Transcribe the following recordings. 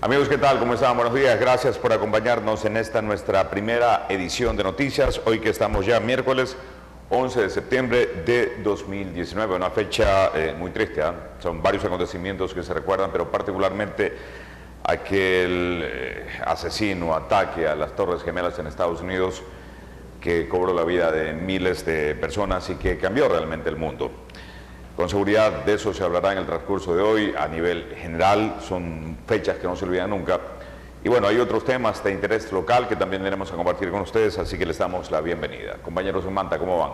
Amigos, ¿qué tal? ¿Cómo están? Buenos días. Gracias por acompañarnos en esta nuestra primera edición de noticias. Hoy que estamos ya miércoles 11 de septiembre de 2019, una fecha muy triste, ¿eh? Son varios acontecimientos que se recuerdan, pero particularmente aquel ataque a las Torres Gemelas en Estados Unidos que cobró la vida de miles de personas y que cambió realmente el mundo. Con seguridad de eso se hablará en el transcurso de hoy a nivel general, son fechas que no se olvidan nunca. Y bueno, hay otros temas de interés local que también tenemos a compartir con ustedes, así que les damos la bienvenida. Compañeros en Manta, ¿cómo van?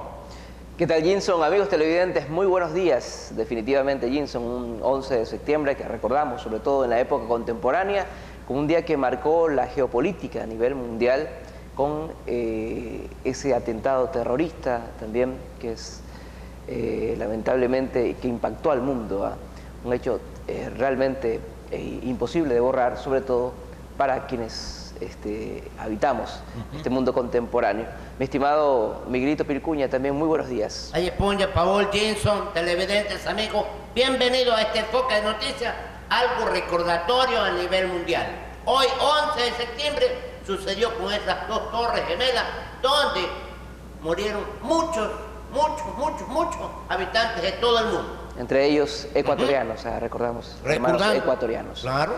¿Qué tal, Jinson? Amigos televidentes, muy buenos días. Definitivamente, Jinson, un 11 de septiembre que recordamos, sobre todo en la época contemporánea, como un día que marcó la geopolítica a nivel mundial con ese atentado terrorista también que es lamentablemente que impactó al mundo, ¿eh? Un hecho realmente imposible de borrar, sobre todo para quienes habitamos este mundo contemporáneo. Mi estimado Miguelito Pilcuña, también muy buenos días. Ahí Puña, Paul, Jinson, televidentes, amigos, bienvenidos a este enfoque de noticias, algo recordatorio a nivel mundial. Hoy, 11 de septiembre, sucedió con esas dos torres gemelas, donde murieron muchos habitantes de todo el mundo. Entre ellos ecuatorianos, recordamos, hermanos ecuatorianos. Claro.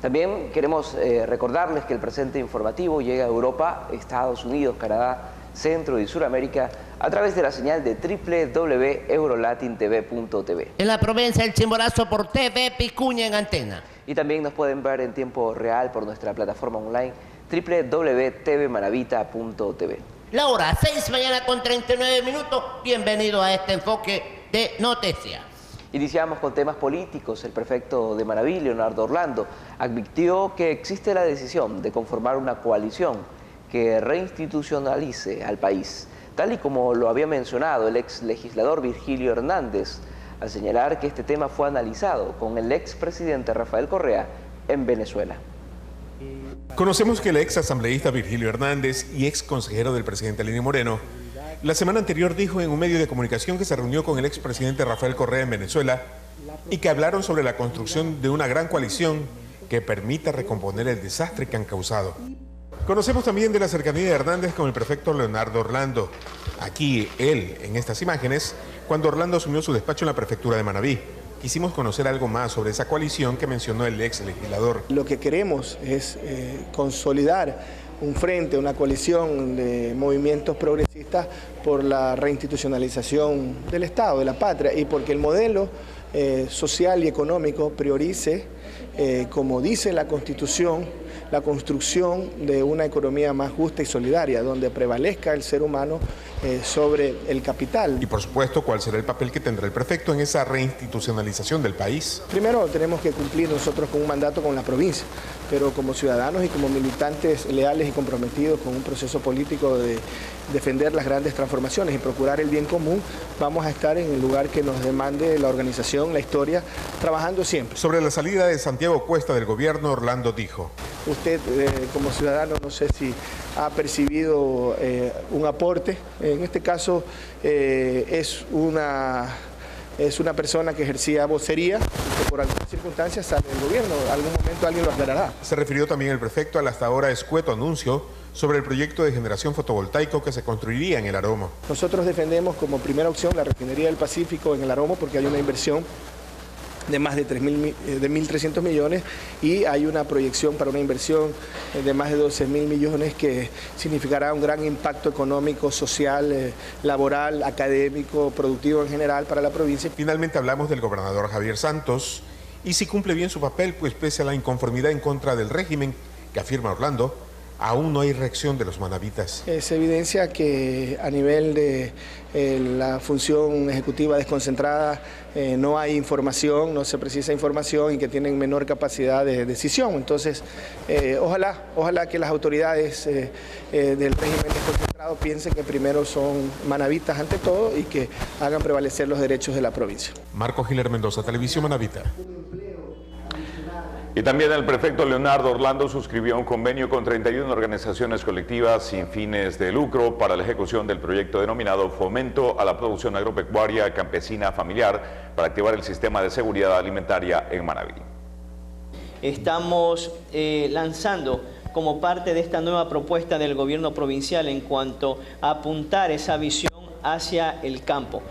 También queremos recordarles que el presente informativo llega a Europa, Estados Unidos, Canadá, Centro y Suramérica a través de la señal de www.eurolatintv.tv. En la provincia del Chimborazo por TV Picuña en antena. Y también nos pueden ver en tiempo real por nuestra plataforma online www.tvmaravita.tv. La hora 6 mañana con 39 minutos. Bienvenido a este enfoque de noticias. Iniciamos con temas políticos. El prefecto de Manaví, Leonardo Orlando, advirtió que existe la decisión de conformar una coalición que reinstitucionalice al país, tal y como lo había mencionado el ex legislador Virgilio Hernández, al señalar que este tema fue analizado con el expresidente Rafael Correa en Venezuela. Conocemos que el ex asambleísta Virgilio Hernández y ex consejero del presidente Lenín Moreno, la semana anterior dijo en un medio de comunicación que se reunió con el expresidente Rafael Correa en Venezuela y que hablaron sobre la construcción de una gran coalición que permita recomponer el desastre que han causado. Conocemos también de la cercanía de Hernández con el prefecto Leonardo Orlando. Aquí él, en estas imágenes, cuando Orlando asumió su despacho en la prefectura de Manaví. Quisimos conocer algo más sobre esa coalición que mencionó el ex legislador. Lo que queremos es consolidar un frente, una coalición de movimientos progresistas por la reinstitucionalización del Estado, de la patria, y porque el modelo social y económico priorice, como dice la Constitución, la construcción de una economía más justa y solidaria, donde prevalezca el ser humano sobre el capital. Y por supuesto, ¿cuál será el papel que tendrá el prefecto en esa reinstitucionalización del país? Primero tenemos que cumplir nosotros con un mandato con la provincia, pero como ciudadanos y como militantes leales y comprometidos con un proceso político de defender las grandes transformaciones y procurar el bien común, vamos a estar en el lugar que nos demande la organización, la historia, trabajando siempre. Sobre la salida de Santiago Cuesta del gobierno, Orlando dijo: usted como ciudadano no sé si ha percibido un aporte, en este caso es una persona que ejercía vocería y que por algunas circunstancias sale del gobierno, en algún momento alguien lo aclarará. Se refirió también el prefecto al hasta ahora escueto anuncio sobre el proyecto de generación fotovoltaico que se construiría en el Aromo. Nosotros defendemos como primera opción la refinería del Pacífico en el Aromo porque hay una inversión de más de 1.300 millones y hay una proyección para una inversión de más de 12.000 millones que significará un gran impacto económico, social, laboral, académico, productivo en general para la provincia. Finalmente hablamos del gobernador Javier Santos y si cumple bien su papel, pues pese a la inconformidad en contra del régimen que afirma Orlando, aún no hay reacción de los manavitas. Se evidencia que a nivel de la función ejecutiva desconcentrada no hay información, no se precisa información y que tienen menor capacidad de decisión. Entonces, ojalá que las autoridades del régimen desconcentrado piensen que primero son manavitas ante todo y que hagan prevalecer los derechos de la provincia. Marco Giler Mendoza, Televisión Manavita. Y también el prefecto Leonardo Orlando suscribió un convenio con 31 organizaciones colectivas sin fines de lucro para la ejecución del proyecto denominado Fomento a la Producción Agropecuaria Campesina Familiar para activar el sistema de seguridad alimentaria en Manaví. estamos lanzando como parte de esta nueva propuesta del gobierno provincial en cuanto a apuntar esa visión hacia el campo.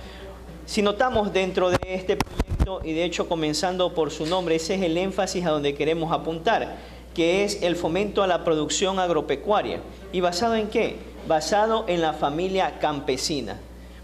Si notamos dentro de este proyecto, y de hecho comenzando por su nombre, ese es el énfasis a donde queremos apuntar, que es el fomento a la producción agropecuaria. ¿Y basado en qué? Basado en la familia campesina.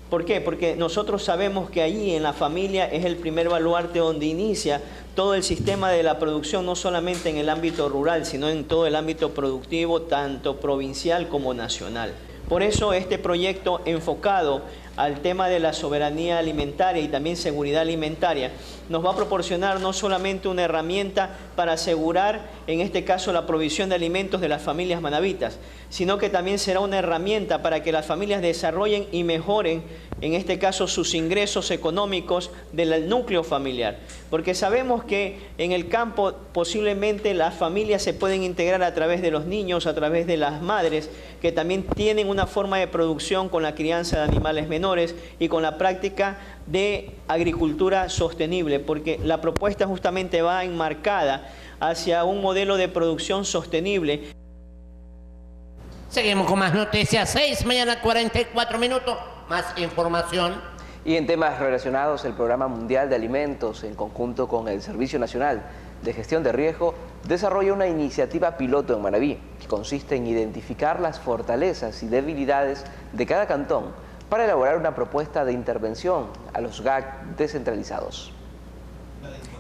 ¿Por qué? Porque nosotros sabemos que allí en la familia es el primer baluarte donde inicia todo el sistema de la producción, no solamente en el ámbito rural, sino en todo el ámbito productivo, tanto provincial como nacional. Por eso este proyecto enfocado al tema de la soberanía alimentaria y también seguridad alimentaria nos va a proporcionar no solamente una herramienta para asegurar, en este caso, la provisión de alimentos de las familias manavitas, sino que también será una herramienta para que las familias desarrollen y mejoren, en este caso, sus ingresos económicos del núcleo familiar. Porque sabemos que en el campo posiblemente las familias se pueden integrar a través de los niños, a través de las madres, que también tienen una forma de producción con la crianza de animales menores y con la práctica de agricultura sostenible, porque la propuesta justamente va enmarcada hacia un modelo de producción sostenible. Seguimos con más noticias, 6 mañana 44 minutos, más información. Y en temas relacionados, el Programa Mundial de Alimentos, en conjunto con el Servicio Nacional de Gestión de Riesgo, desarrolla una iniciativa piloto en Manabí, que consiste en identificar las fortalezas y debilidades de cada cantón para elaborar una propuesta de intervención a los GAC descentralizados.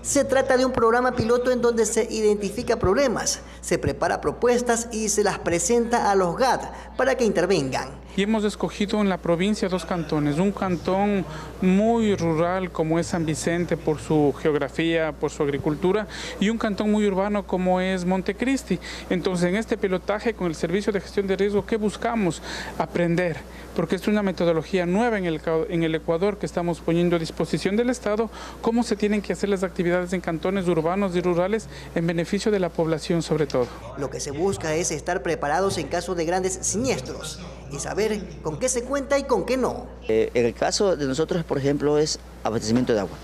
Se trata de un programa piloto en donde se identifica problemas, se prepara propuestas y se las presenta a los GAD para que intervengan. Y hemos escogido en la provincia 2 cantones, un cantón muy rural como es San Vicente por su geografía, por su agricultura, y un cantón muy urbano como es Montecristi. Entonces, en este pilotaje con el Servicio de Gestión de Riesgo, ¿qué buscamos? Aprender, porque es una metodología nueva en el Ecuador que estamos poniendo a disposición del Estado, cómo se tienen que hacer las actividades en cantones urbanos y rurales en beneficio de la población sobre todo. Lo que se busca es estar preparados en caso de grandes siniestros y saber con qué se cuenta y con qué no. En el caso de nosotros, por ejemplo, es abastecimiento de agua.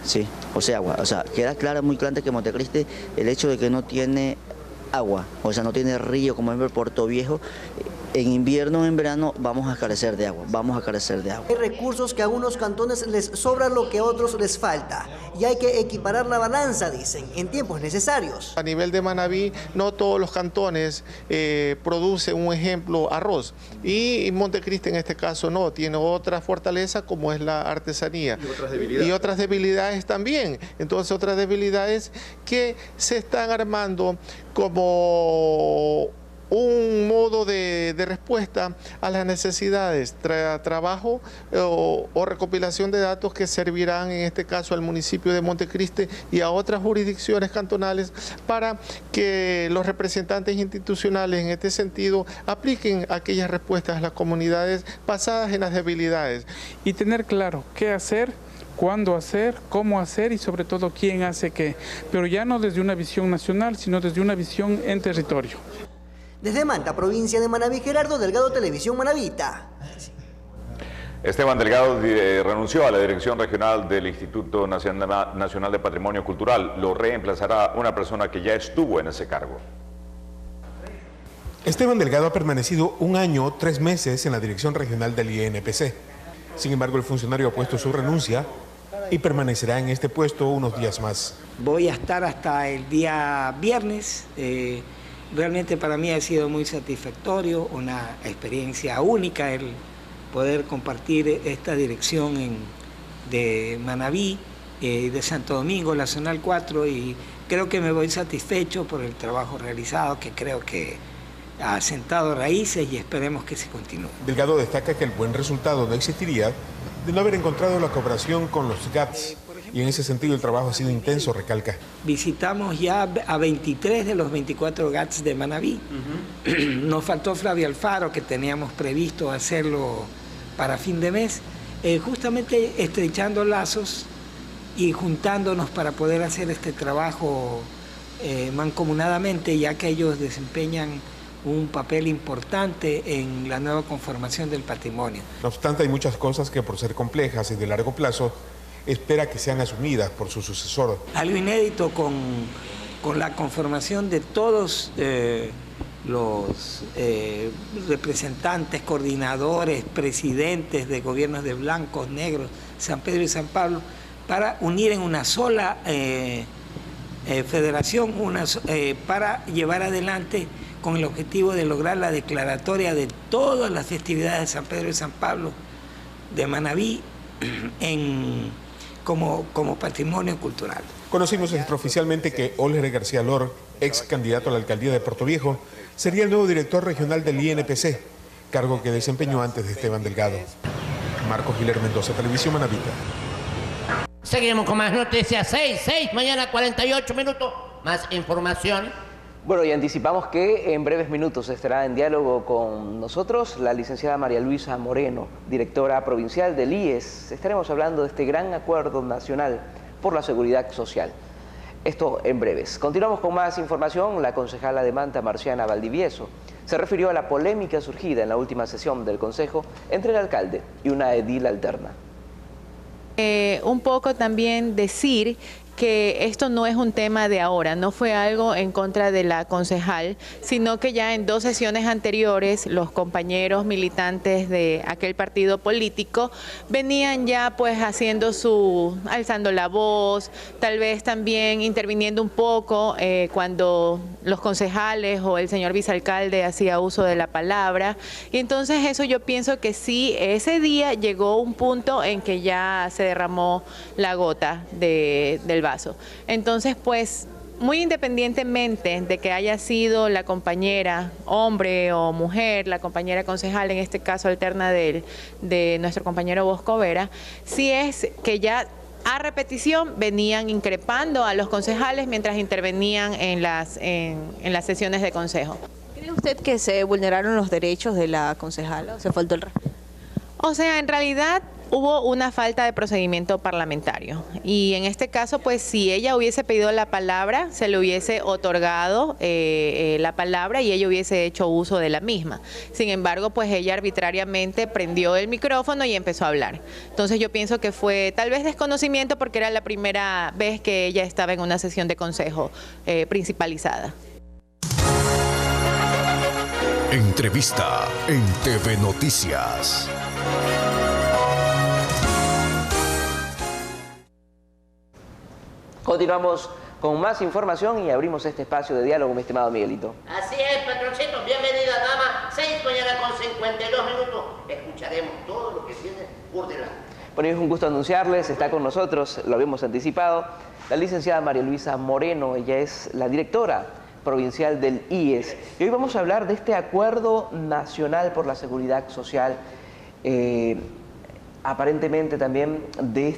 Sí, agua. O sea, queda muy claro que Montecristi, el hecho de que no tiene agua, o sea, no tiene río como en Puerto Viejo, en invierno o en verano vamos a carecer de agua, Hay recursos que a unos cantones les sobran lo que a otros les falta y hay que equiparar la balanza, dicen, en tiempos necesarios. A nivel de Manabí, no todos los cantones producen, un ejemplo, arroz, y Montecristi en este caso no, tiene otra fortaleza como es la artesanía. Y otras debilidades también. Entonces, otras debilidades que se están armando como un modo de respuesta a las necesidades, trabajo o recopilación de datos que servirán en este caso al municipio de Montecristi y a otras jurisdicciones cantonales para que los representantes institucionales en este sentido apliquen aquellas respuestas a las comunidades basadas en las debilidades. Y tener claro qué hacer, cuándo hacer, cómo hacer y sobre todo quién hace qué, pero ya no desde una visión nacional, sino desde una visión en territorio. Desde Manta, provincia de Manabí, Gerardo Delgado, Televisión Manabita. Esteban Delgado renunció a la dirección regional del Instituto Nacional de Patrimonio Cultural. Lo reemplazará una persona que ya estuvo en ese cargo. Esteban Delgado ha permanecido 1 año, 3 meses en la dirección regional del INPC. Sin embargo, el funcionario ha puesto su renuncia y permanecerá en este puesto unos días más. Voy a estar hasta el día viernes. Realmente para mí ha sido muy satisfactorio, una experiencia única el poder compartir esta dirección de Manabí, de Santo Domingo, la Zonal 4, y creo que me voy satisfecho por el trabajo realizado, que creo que ha sentado raíces y esperemos que se continúe. Delgado destaca que el buen resultado no existiría de no haber encontrado la cooperación con los GATS. Y en ese sentido el trabajo ha sido intenso, recalca. Visitamos ya a 23 de los 24 GATS de Manabí. Nos faltó Flavio Alfaro, que teníamos previsto hacerlo para fin de mes, justamente estrechando lazos y juntándonos para poder hacer este trabajo mancomunadamente, ya que ellos desempeñan un papel importante en la nueva conformación del patrimonio. No obstante, hay muchas cosas que por ser complejas y de largo plazo espera que sean asumidas por su sucesor. Algo inédito con con la conformación de todos los representantes, coordinadores, presidentes de gobiernos de blancos, negros, San Pedro y San Pablo, para unir en una sola federación, para llevar adelante con el objetivo de lograr la declaratoria de todas las festividades de San Pedro y San Pablo de Manabí como patrimonio cultural. Conocimos extraoficialmente que Olger García Lor, ex candidato a la alcaldía de Puerto Viejo, sería el nuevo director regional del INPC, cargo que desempeñó antes de Esteban Delgado. Marcos Giler Mendoza, Televisión Manabita. Seguimos con más noticias. 6, mañana 48 minutos. Más información. Bueno, y anticipamos que en breves minutos estará en diálogo con nosotros la licenciada María Luisa Moreno, directora provincial del IES. Estaremos hablando de este gran acuerdo nacional por la seguridad social. Esto en breves. Continuamos con más información. La concejala de Manta, Marciana Valdivieso, se refirió a la polémica surgida en la última sesión del Consejo entre el alcalde y una edil alterna. Un poco también decir que esto no es un tema de ahora, no fue algo en contra de la concejal, sino que ya en 2 sesiones anteriores los compañeros militantes de aquel partido político venían ya pues alzando la voz, tal vez también interviniendo un poco cuando los concejales o el señor vicealcalde hacía uso de la palabra, y entonces eso yo pienso que sí, ese día llegó un punto en que ya se derramó la gota del vaso. Entonces, pues, muy independientemente de que haya sido la compañera, hombre o mujer, la compañera concejal, en este caso alterna de nuestro compañero Bosco Vera, sí es que ya a repetición venían increpando a los concejales mientras intervenían en las sesiones de consejo. ¿Cree usted que se vulneraron los derechos de la concejala o se faltó el respeto? O sea, en realidad hubo una falta de procedimiento parlamentario y en este caso, pues si ella hubiese pedido la palabra, se le hubiese otorgado la palabra y ella hubiese hecho uso de la misma. Sin embargo, pues ella arbitrariamente prendió el micrófono y empezó a hablar. Entonces yo pienso que fue tal vez desconocimiento porque era la primera vez que ella estaba en una sesión de consejo principalizada. Entrevista en TV Noticias. Continuamos con más información y abrimos este espacio de diálogo, mi estimado Miguelito. Así es, patroncito. Bienvenida, dama. 6 mañana con 52 minutos. Escucharemos todo lo que tiene por delante. Bueno, es un gusto anunciarles, está con nosotros, lo habíamos anticipado, la licenciada María Luisa Moreno. Ella es la directora provincial del IES. Y hoy vamos a hablar de este acuerdo nacional por la seguridad social, aparentemente también de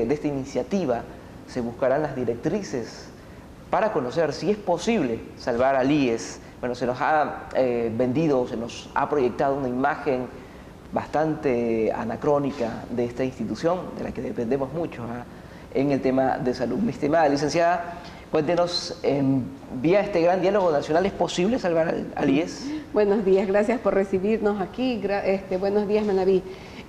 esta iniciativa se buscarán las directrices para conocer si es posible salvar al IES. Bueno, se nos ha vendido, se nos ha proyectado una imagen bastante anacrónica de esta institución, de la que dependemos mucho en el tema de salud. Mi estimada licenciada, cuéntenos, vía este gran diálogo nacional, ¿es posible salvar al IES? Buenos días, gracias por recibirnos aquí. Buenos días, Manabí.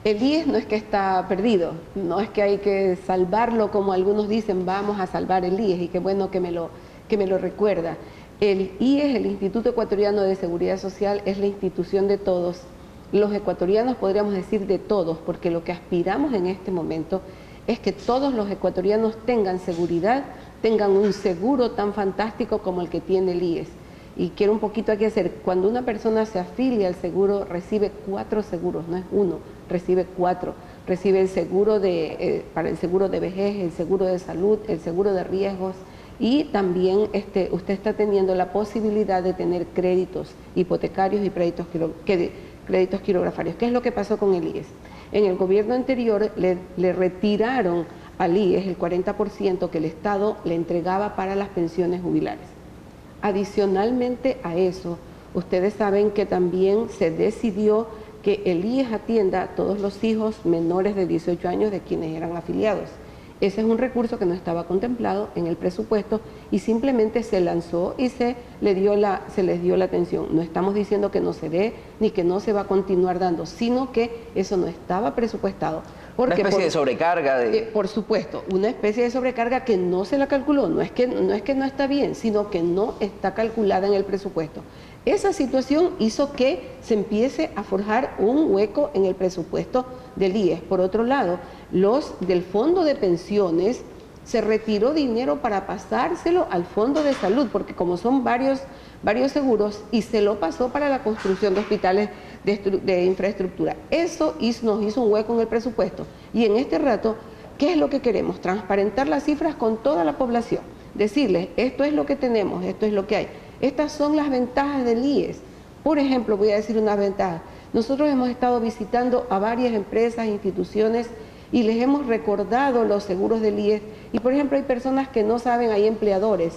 El IES no es que está perdido, no es que hay que salvarlo como algunos dicen, vamos a salvar el IES, y qué bueno que me lo recuerda. El IES, el Instituto Ecuatoriano de Seguridad Social, es la institución de todos. Los ecuatorianos podríamos decir de todos, porque lo que aspiramos en este momento es que todos los ecuatorianos tengan seguridad, tengan un seguro tan fantástico como el que tiene el IES. Y quiero un poquito aquí hacer, cuando una persona se afilia al seguro, recibe 4 seguros, no es uno, recibe 4. Recibe el seguro para el seguro de vejez, el seguro de salud, el seguro de riesgos, y también usted está teniendo la posibilidad de tener créditos hipotecarios y créditos quirografarios. ¿Qué es lo que pasó con el IES? En el gobierno anterior le retiraron al IES el 40% que el Estado le entregaba para las pensiones jubilares. Adicionalmente a eso, ustedes saben que también se decidió que el IES atienda a todos los hijos menores de 18 años de quienes eran afiliados. Ese es un recurso que no estaba contemplado en el presupuesto y simplemente se lanzó y se les dio la atención. No estamos diciendo que no se dé ni que no se va a continuar dando, sino que eso no estaba presupuestado. Una especie de sobrecarga. Por supuesto, una especie de sobrecarga que no se la calculó, no es que no está bien, sino que no está calculada en el presupuesto. Esa situación hizo que se empiece a forjar un hueco en el presupuesto del IES. Por otro lado, los del fondo de pensiones se retiró dinero para pasárselo al fondo de salud, porque como son varios seguros, y se lo pasó para la construcción de hospitales de infraestructura. Eso nos hizo un hueco en el presupuesto. Y en este rato, ¿qué es lo que queremos? Transparentar las cifras con toda la población. Decirles, esto es lo que tenemos, esto es lo que hay. Estas son las ventajas del IES. Por ejemplo, voy a decir una ventaja. Nosotros hemos estado visitando a varias empresas, instituciones, y les hemos recordado los seguros del IES. Y por ejemplo, hay personas que no saben, hay empleadores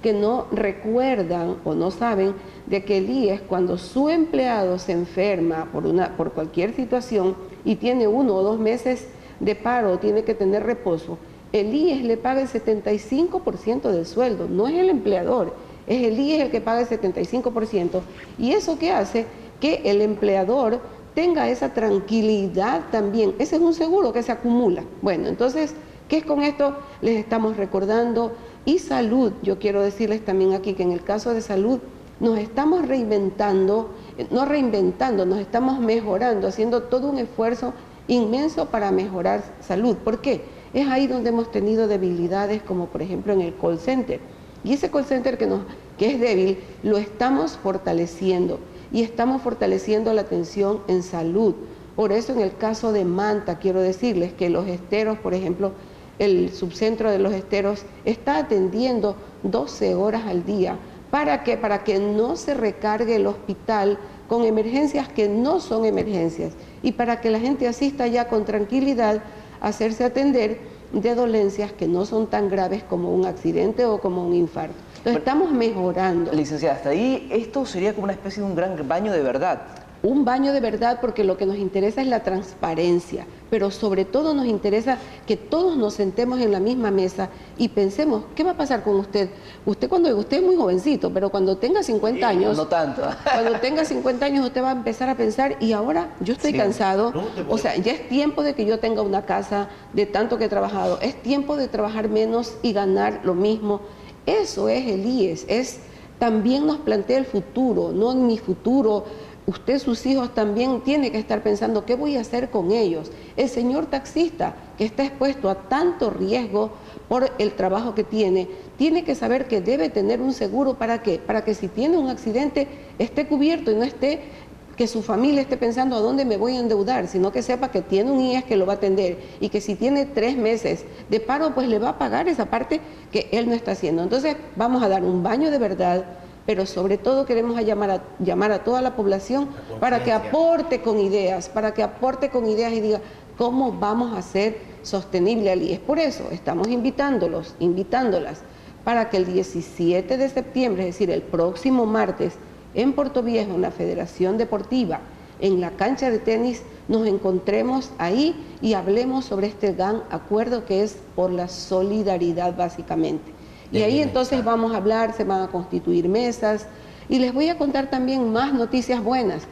que no recuerdan o no saben de que el IES, cuando su empleado se enferma por cualquier situación y tiene 1 o 2 meses de paro, tiene que tener reposo, el IES le paga el 75% del sueldo, no es el empleador, es el IES el que paga el 75%. ¿Y eso qué hace? Que el empleador tenga esa tranquilidad también. Ese es un seguro que se acumula. Bueno, entonces, ¿qué es con esto? Les estamos recordando. Y salud, yo quiero decirles también aquí que en el caso de salud nos estamos reinventando, nos estamos mejorando, haciendo todo un esfuerzo inmenso para mejorar salud. ¿Por qué? Es ahí donde hemos tenido debilidades, como por ejemplo en el call center. Y ese call center que es débil, lo estamos fortaleciendo. Y estamos fortaleciendo la atención en salud. Por eso en el caso de Manta, quiero decirles que los esteros, por ejemplo, el subcentro de los esteros está atendiendo 12 horas al día. ¿Para qué? Para que no se recargue el hospital con emergencias que no son emergencias y para que la gente asista ya con tranquilidad a hacerse atender de dolencias que no son tan graves como un accidente o como un infarto. Entonces estamos mejorando. Licenciada, hasta ahí esto sería como una especie de un gran baño de verdad. Un baño de verdad, porque lo que nos interesa es la transparencia, pero sobre todo nos interesa que todos nos sentemos en la misma mesa y pensemos, ¿qué va a pasar con usted? Usted es muy jovencito, pero cuando tenga 50 años... No tanto. Cuando tenga 50 años usted va a empezar a pensar, y ahora yo estoy cansado, o sea, ya es tiempo de que yo tenga una casa de tanto que he trabajado, es tiempo de trabajar menos y ganar lo mismo. Eso es el IES, también nos plantea el futuro, no mi futuro. Usted, sus hijos, también tiene que estar pensando, ¿qué voy a hacer con ellos? El señor taxista, que está expuesto a tanto riesgo por el trabajo que tiene que saber que debe tener un seguro. ¿Para qué? Para que si tiene un accidente esté cubierto y no esté, que su familia esté pensando a dónde me voy a endeudar, sino que sepa que tiene un IES que lo va a atender y que si tiene 3 meses de paro, pues le va a pagar esa parte que él no está haciendo. Entonces, vamos a dar un baño de verdad, pero sobre todo queremos llamar a toda la población para que aporte con ideas, y diga cómo vamos a hacer sostenible al IES. Por eso estamos invitándolas, para que el 17 de septiembre, es decir, el próximo martes, en Portoviejo, en la Federación Deportiva, en la cancha de tenis, nos encontremos ahí y hablemos sobre este gran acuerdo que es por la solidaridad básicamente. Y ahí entonces vamos a hablar, se van a constituir mesas y les voy a contar también más noticias buenas.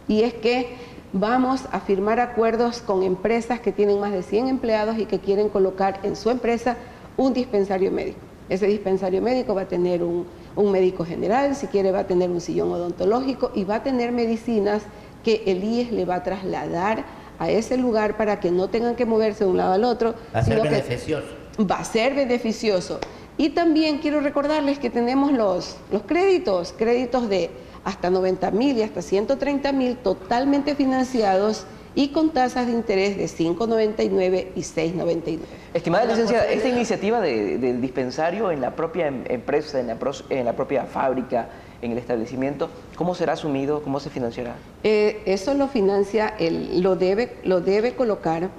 Y es que vamos a firmar acuerdos con empresas que tienen más de 100 empleados y que quieren colocar en su empresa un dispensario médico. Ese dispensario médico va a tener un médico general, si quiere va a tener un sillón odontológico y va a tener medicinas que el IES le va a trasladar a ese lugar para que no tengan que moverse de un lado al otro. Va a ser beneficioso. Va a ser beneficioso. Y también quiero recordarles que tenemos los créditos de hasta 90.000 y hasta 130.000 totalmente financiados y con tasas de interés de 5.99 y 6.99. Estimada licenciada, esta iniciativa del dispensario en la propia empresa, en la propia fábrica, en el establecimiento, ¿cómo será asumido? ¿Cómo se financiará? Eso lo financia, lo debe colocar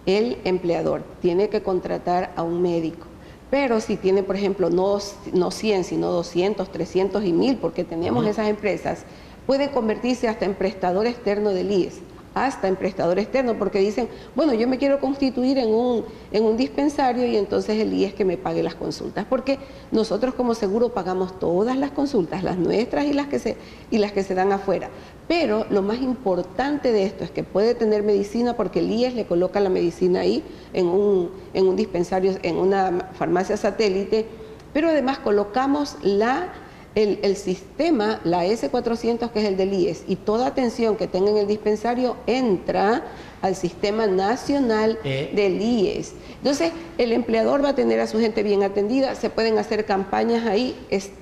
el empleador. Tiene que contratar a un médico. Pero si tiene, por ejemplo, no 100, sino 200, 300 y 1000, porque tenemos esas empresas, puede convertirse hasta en prestador externo del IES. hasta en prestador externo, porque dicen, bueno, yo me quiero constituir en un dispensario y entonces el IES que me pague las consultas, porque nosotros como seguro pagamos todas las consultas, las nuestras y las que se dan afuera. Pero lo más importante de esto es que puede tener medicina porque el IES le coloca la medicina ahí en un dispensario, en una farmacia satélite, pero además colocamos el sistema, la S400, que es el del IES, y toda atención que tenga en el dispensario entra al sistema nacional del IES. Entonces, el empleador va a tener a su gente bien atendida, se pueden hacer campañas ahí,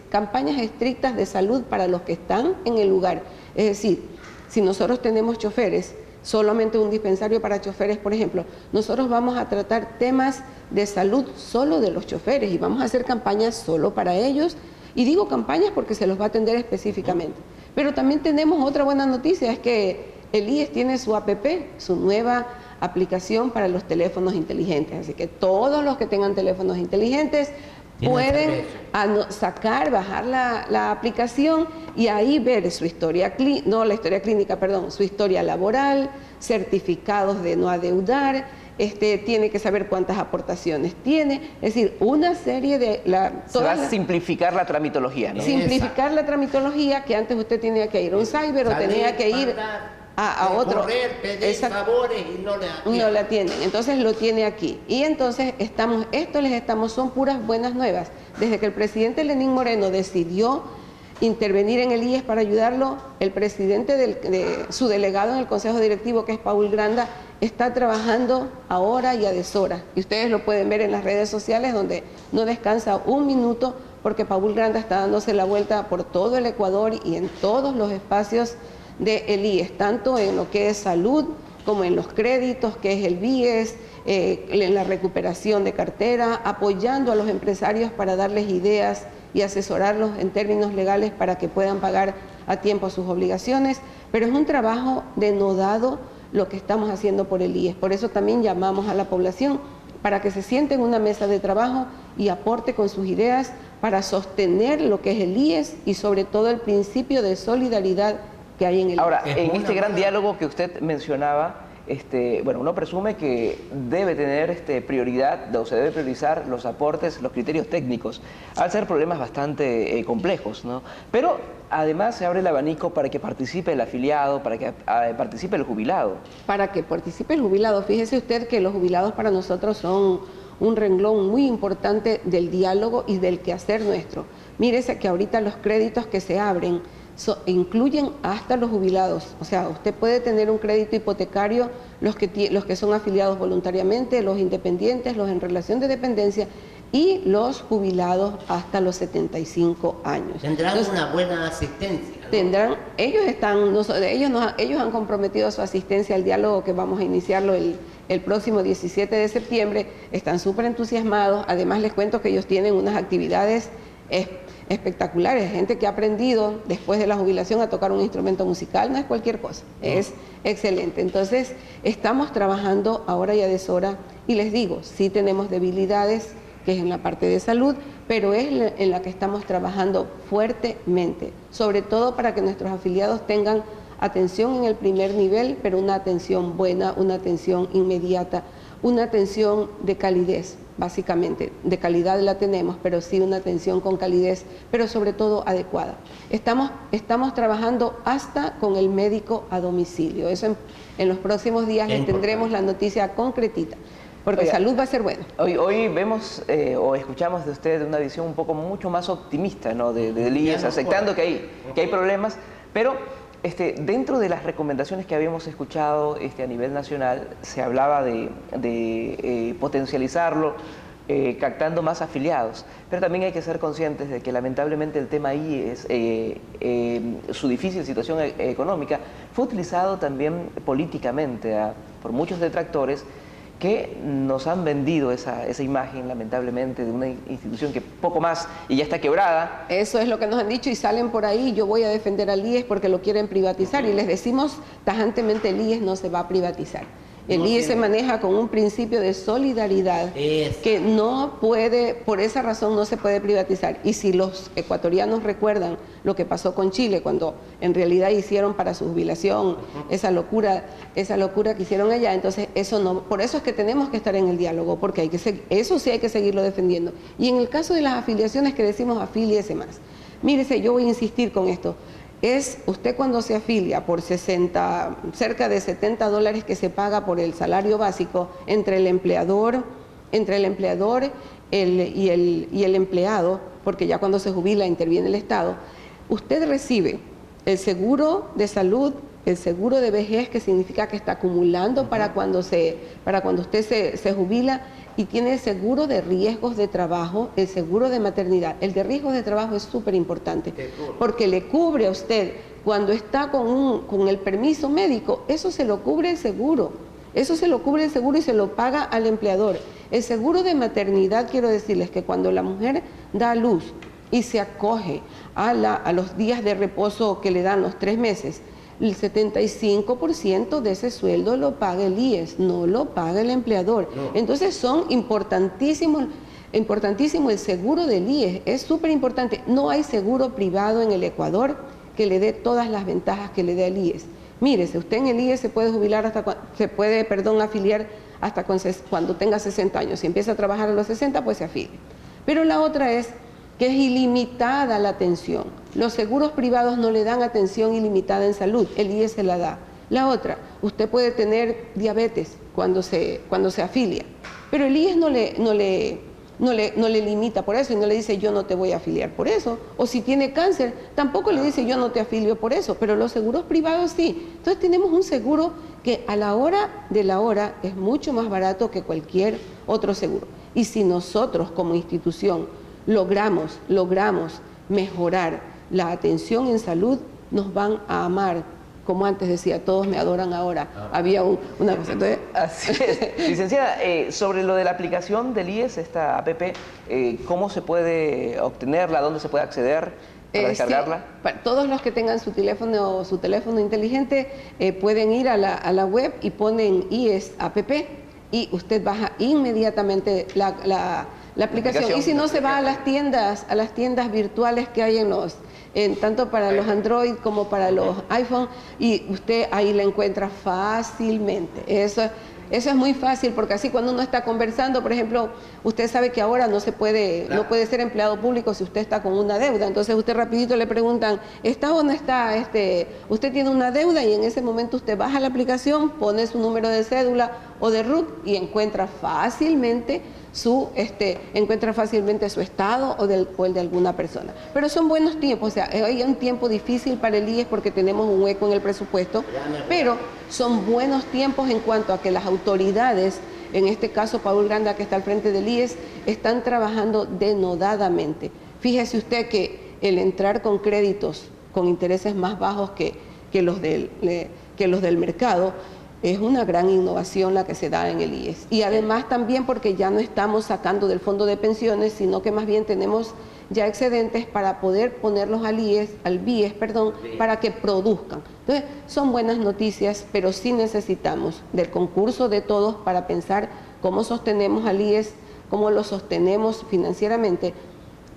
campañas estrictas de salud para los que están en el lugar. Es decir, si nosotros tenemos choferes, solamente un dispensario para choferes, por ejemplo, nosotros vamos a tratar temas de salud solo de los choferes y vamos a hacer campañas solo para ellos. Y digo campañas porque se los va a atender específicamente. Pero también tenemos otra buena noticia, es que el IES tiene su APP, su nueva aplicación para los teléfonos inteligentes. Así que todos los que tengan teléfonos inteligentes pueden bajar la aplicación y ahí ver su historia clínica, su historia laboral, certificados de no adeudar, tiene que saber cuántas aportaciones tiene, es decir, una serie de... Se va a simplificar la tramitología, ¿no? Simplificar la tramitología, que antes usted tenía que ir a un cyber o tenía que ir a otro. Correr, pedir favores y no le atienden. Entonces lo tiene aquí. Y entonces son puras buenas nuevas. Desde que el presidente Lenín Moreno decidió intervenir en el IES para ayudarlo, el presidente de su delegado en el Consejo Directivo, que es Paul Granda, está trabajando a hora y a deshora. Y ustedes lo pueden ver en las redes sociales, donde no descansa un minuto, porque Paul Granda está dándose la vuelta por todo el Ecuador y en todos los espacios del IES, tanto en lo que es salud, como en los créditos, que es el BIES, en la recuperación de cartera, apoyando a los empresarios para darles ideas y asesorarlos en términos legales para que puedan pagar a tiempo sus obligaciones, pero es un trabajo denodado lo que estamos haciendo por el IES. Por eso también llamamos a la población para que se siente en una mesa de trabajo y aporte con sus ideas para sostener lo que es el IES y sobre todo el principio de solidaridad que hay en el IES. Ahora, en este gran diálogo que usted mencionaba, uno presume que debe tener prioridad, o se debe priorizar los aportes, los criterios técnicos, al ser problemas bastante complejos, ¿no? Pero además se abre el abanico para que participe el afiliado, para que participe el jubilado. Para que participe el jubilado. Fíjese usted que los jubilados para nosotros son un renglón muy importante del diálogo y del quehacer nuestro. Mírese que ahorita los créditos que se abren incluyen hasta los jubilados. O sea, usted puede tener un crédito hipotecario, los que son afiliados voluntariamente, los independientes, los en relación de dependencia y los jubilados hasta los 75 años. Tendrán una buena asistencia, ¿no? Ellos han comprometido su asistencia al diálogo que vamos a iniciarlo el próximo 17 de septiembre. Están súper entusiasmados. Además les cuento que ellos tienen unas actividades espectaculares, gente que ha aprendido después de la jubilación a tocar un instrumento musical, no es cualquier cosa, es excelente. Entonces, estamos trabajando ahora y a deshora, y les digo, sí tenemos debilidades, que es en la parte de salud, pero es en la que estamos trabajando fuertemente, sobre todo para que nuestros afiliados tengan atención en el primer nivel, pero una atención buena, una atención inmediata, una atención de calidez, básicamente. De calidad la tenemos, pero sí una atención con calidez, pero sobre todo adecuada. Estamos trabajando hasta con el médico a domicilio. Eso en los próximos días les tendremos la noticia concretita, porque salud va a ser buena. Hoy vemos o escuchamos de usted una visión mucho más optimista, ¿no? del IES, aceptando que hay problemas, pero dentro de las recomendaciones que habíamos escuchado a nivel nacional, se hablaba de potencializarlo, captando más afiliados, pero también hay que ser conscientes de que lamentablemente el tema IES, su difícil situación económica, fue utilizado también políticamente por muchos detractores que nos han vendido esa imagen, lamentablemente, de una institución que poco más y ya está quebrada. Eso es lo que nos han dicho y salen por ahí, yo voy a defender al IES porque lo quieren privatizar, y les decimos tajantemente, el IES no se va a privatizar. El IES se maneja con un principio de solidaridad que no puede, por esa razón no se puede privatizar. Y si los ecuatorianos recuerdan lo que pasó con Chile, cuando en realidad hicieron para su jubilación esa locura que hicieron allá, entonces eso no, por eso es que tenemos que estar en el diálogo, porque hay que eso sí hay que seguirlo defendiendo. Y en el caso de las afiliaciones que decimos afíliese más, mírese, yo voy a insistir con esto. Es usted cuando se afilia por cerca de $70 que se paga por el salario básico entre el empleador y el empleado, porque ya cuando se jubila interviene el Estado, usted recibe el seguro de salud, el seguro de vejez, que significa que está acumulando para cuando usted se jubila, y tiene el seguro de riesgos de trabajo, el seguro de maternidad. El de riesgos de trabajo es súper importante, porque le cubre a usted cuando está con el permiso médico, eso se lo cubre el seguro. Eso se lo cubre el seguro y se lo paga al empleador. El seguro de maternidad, quiero decirles que cuando la mujer da a luz y se acoge a los días de reposo que le dan los 3 meses, el 75% de ese sueldo lo paga el IES, no lo paga el empleador. Entonces son importantísimo el seguro del IES, es súper importante. No hay seguro privado en el Ecuador que le dé todas las ventajas que le dé el IES. Mírese, usted en el IES se puede jubilar afiliar hasta cuando tenga 60 años. Si empieza a trabajar a los 60, pues se afilia. Pero la otra es que es ilimitada la atención. Los seguros privados no le dan atención ilimitada en salud, el IES se la da. La otra, usted puede tener diabetes cuando se afilia, pero el IES no le limita por eso y no le dice yo no te voy a afiliar por eso. O si tiene cáncer, tampoco le dice yo no te afilio por eso, pero los seguros privados sí. Entonces tenemos un seguro que a la hora de la hora es mucho más barato que cualquier otro seguro. Y si nosotros como institución logramos mejorar la atención en salud, nos van a amar. Como antes decía, todos me adoran ahora. Había una cosa. Entonces... Así es. Licenciada, sobre lo de la aplicación del IES, esta APP, ¿cómo se puede obtenerla? ¿Dónde se puede acceder para descargarla? Sí, para todos los que tengan su teléfono inteligente pueden ir a la web y ponen IES APP y usted baja inmediatamente la aplicación. Y si no, se va a las tiendas virtuales que hay tanto para los Android como para los iPhone, y usted ahí la encuentra fácilmente. Eso es muy fácil, porque así cuando uno está conversando, por ejemplo, usted sabe que ahora no puede ser empleado público si usted está con una deuda. Entonces usted rapidito le preguntan, ¿está o no está? Usted tiene una deuda, y en ese momento usted baja la aplicación, pone su número de cédula o de RUT y encuentra fácilmente su estado o el de alguna persona. Pero son buenos tiempos, o sea, hay un tiempo difícil para el IES porque tenemos un hueco en el presupuesto, pero son buenos tiempos en cuanto a que las autoridades, en este caso Paul Granda, que está al frente del IES, están trabajando denodadamente. Fíjese usted que el entrar con créditos con intereses más bajos que los del mercado, es una gran innovación la que se da en el IES. Y además también porque ya no estamos sacando del fondo de pensiones, sino que más bien tenemos ya excedentes para poder ponerlos al BIES, para que produzcan. Entonces, son buenas noticias, pero sí necesitamos del concurso de todos para pensar cómo sostenemos al IES, cómo lo sostenemos financieramente,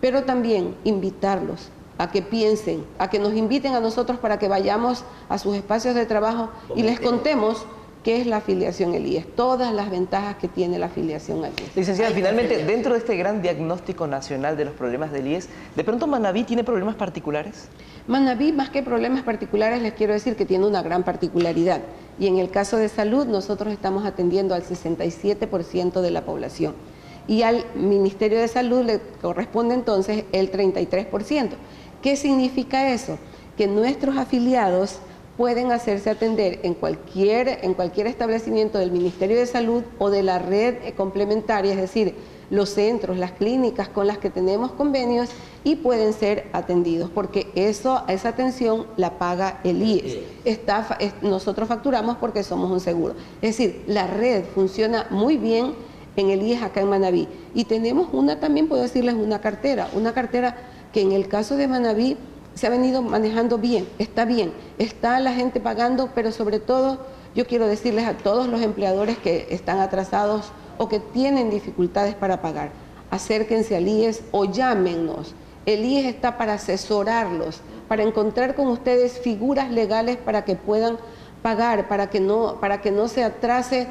pero también invitarlos a que piensen, a que nos inviten a nosotros para que vayamos a sus espacios de trabajo y les contemos qué es la afiliación al IES, todas las ventajas que tiene la afiliación al IES. Licenciada, finalmente, dentro de este gran diagnóstico nacional de los problemas del IES, ¿de pronto Manabí tiene problemas particulares? Manabí, más que problemas particulares, les quiero decir que tiene una gran particularidad. Y en el caso de salud, nosotros estamos atendiendo al 67% de la población. Y al Ministerio de Salud le corresponde entonces el 33%. ¿Qué significa eso? Que nuestros afiliados pueden hacerse atender en cualquier establecimiento del Ministerio de Salud o de la red complementaria, es decir, los centros, las clínicas con las que tenemos convenios, y pueden ser atendidos, porque esa atención la paga el IES. Nosotros facturamos porque somos un seguro. Es decir, la red funciona muy bien en el IES acá en Manabí. Y tenemos también puedo decirles una cartera que en el caso de Manabí se ha venido manejando bien, está la gente pagando, pero sobre todo Yo quiero decirles a todos los empleadores que están atrasados o que tienen dificultades para pagar, acérquense al IES o llámennos. El IES está para asesorarlos, para encontrar con ustedes figuras legales para que puedan pagar, para que no se atrase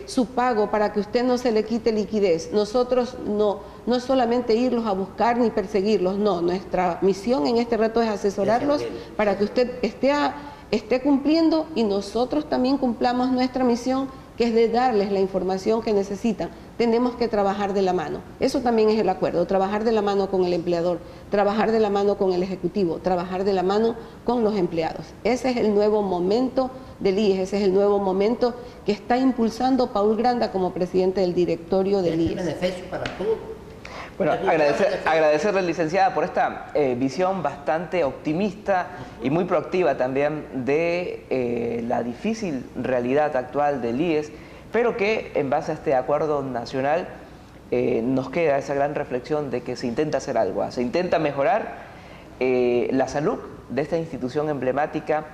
su pago, para que usted no se le quite liquidez. Nosotros no es solamente irlos a buscar ni perseguirlos, no. Nuestra misión en este reto es asesorarlos para que usted esté cumpliendo y nosotros también cumplamos nuestra misión, que es de darles la información que necesitan. Tenemos que trabajar de la mano. Eso también es el acuerdo, trabajar de la mano con el empleador, trabajar de la mano con el ejecutivo, trabajar de la mano con los empleados. Ese es el nuevo momento del IES, ese es el nuevo momento que está impulsando Paul Granda como presidente del directorio del IES. Bueno, agradecerle, licenciada, por esta visión bastante optimista y muy proactiva también de la difícil realidad actual del IES, pero que en base a este acuerdo nacional nos queda esa gran reflexión de que se intenta hacer algo, se intenta mejorar la salud de esta institución emblemática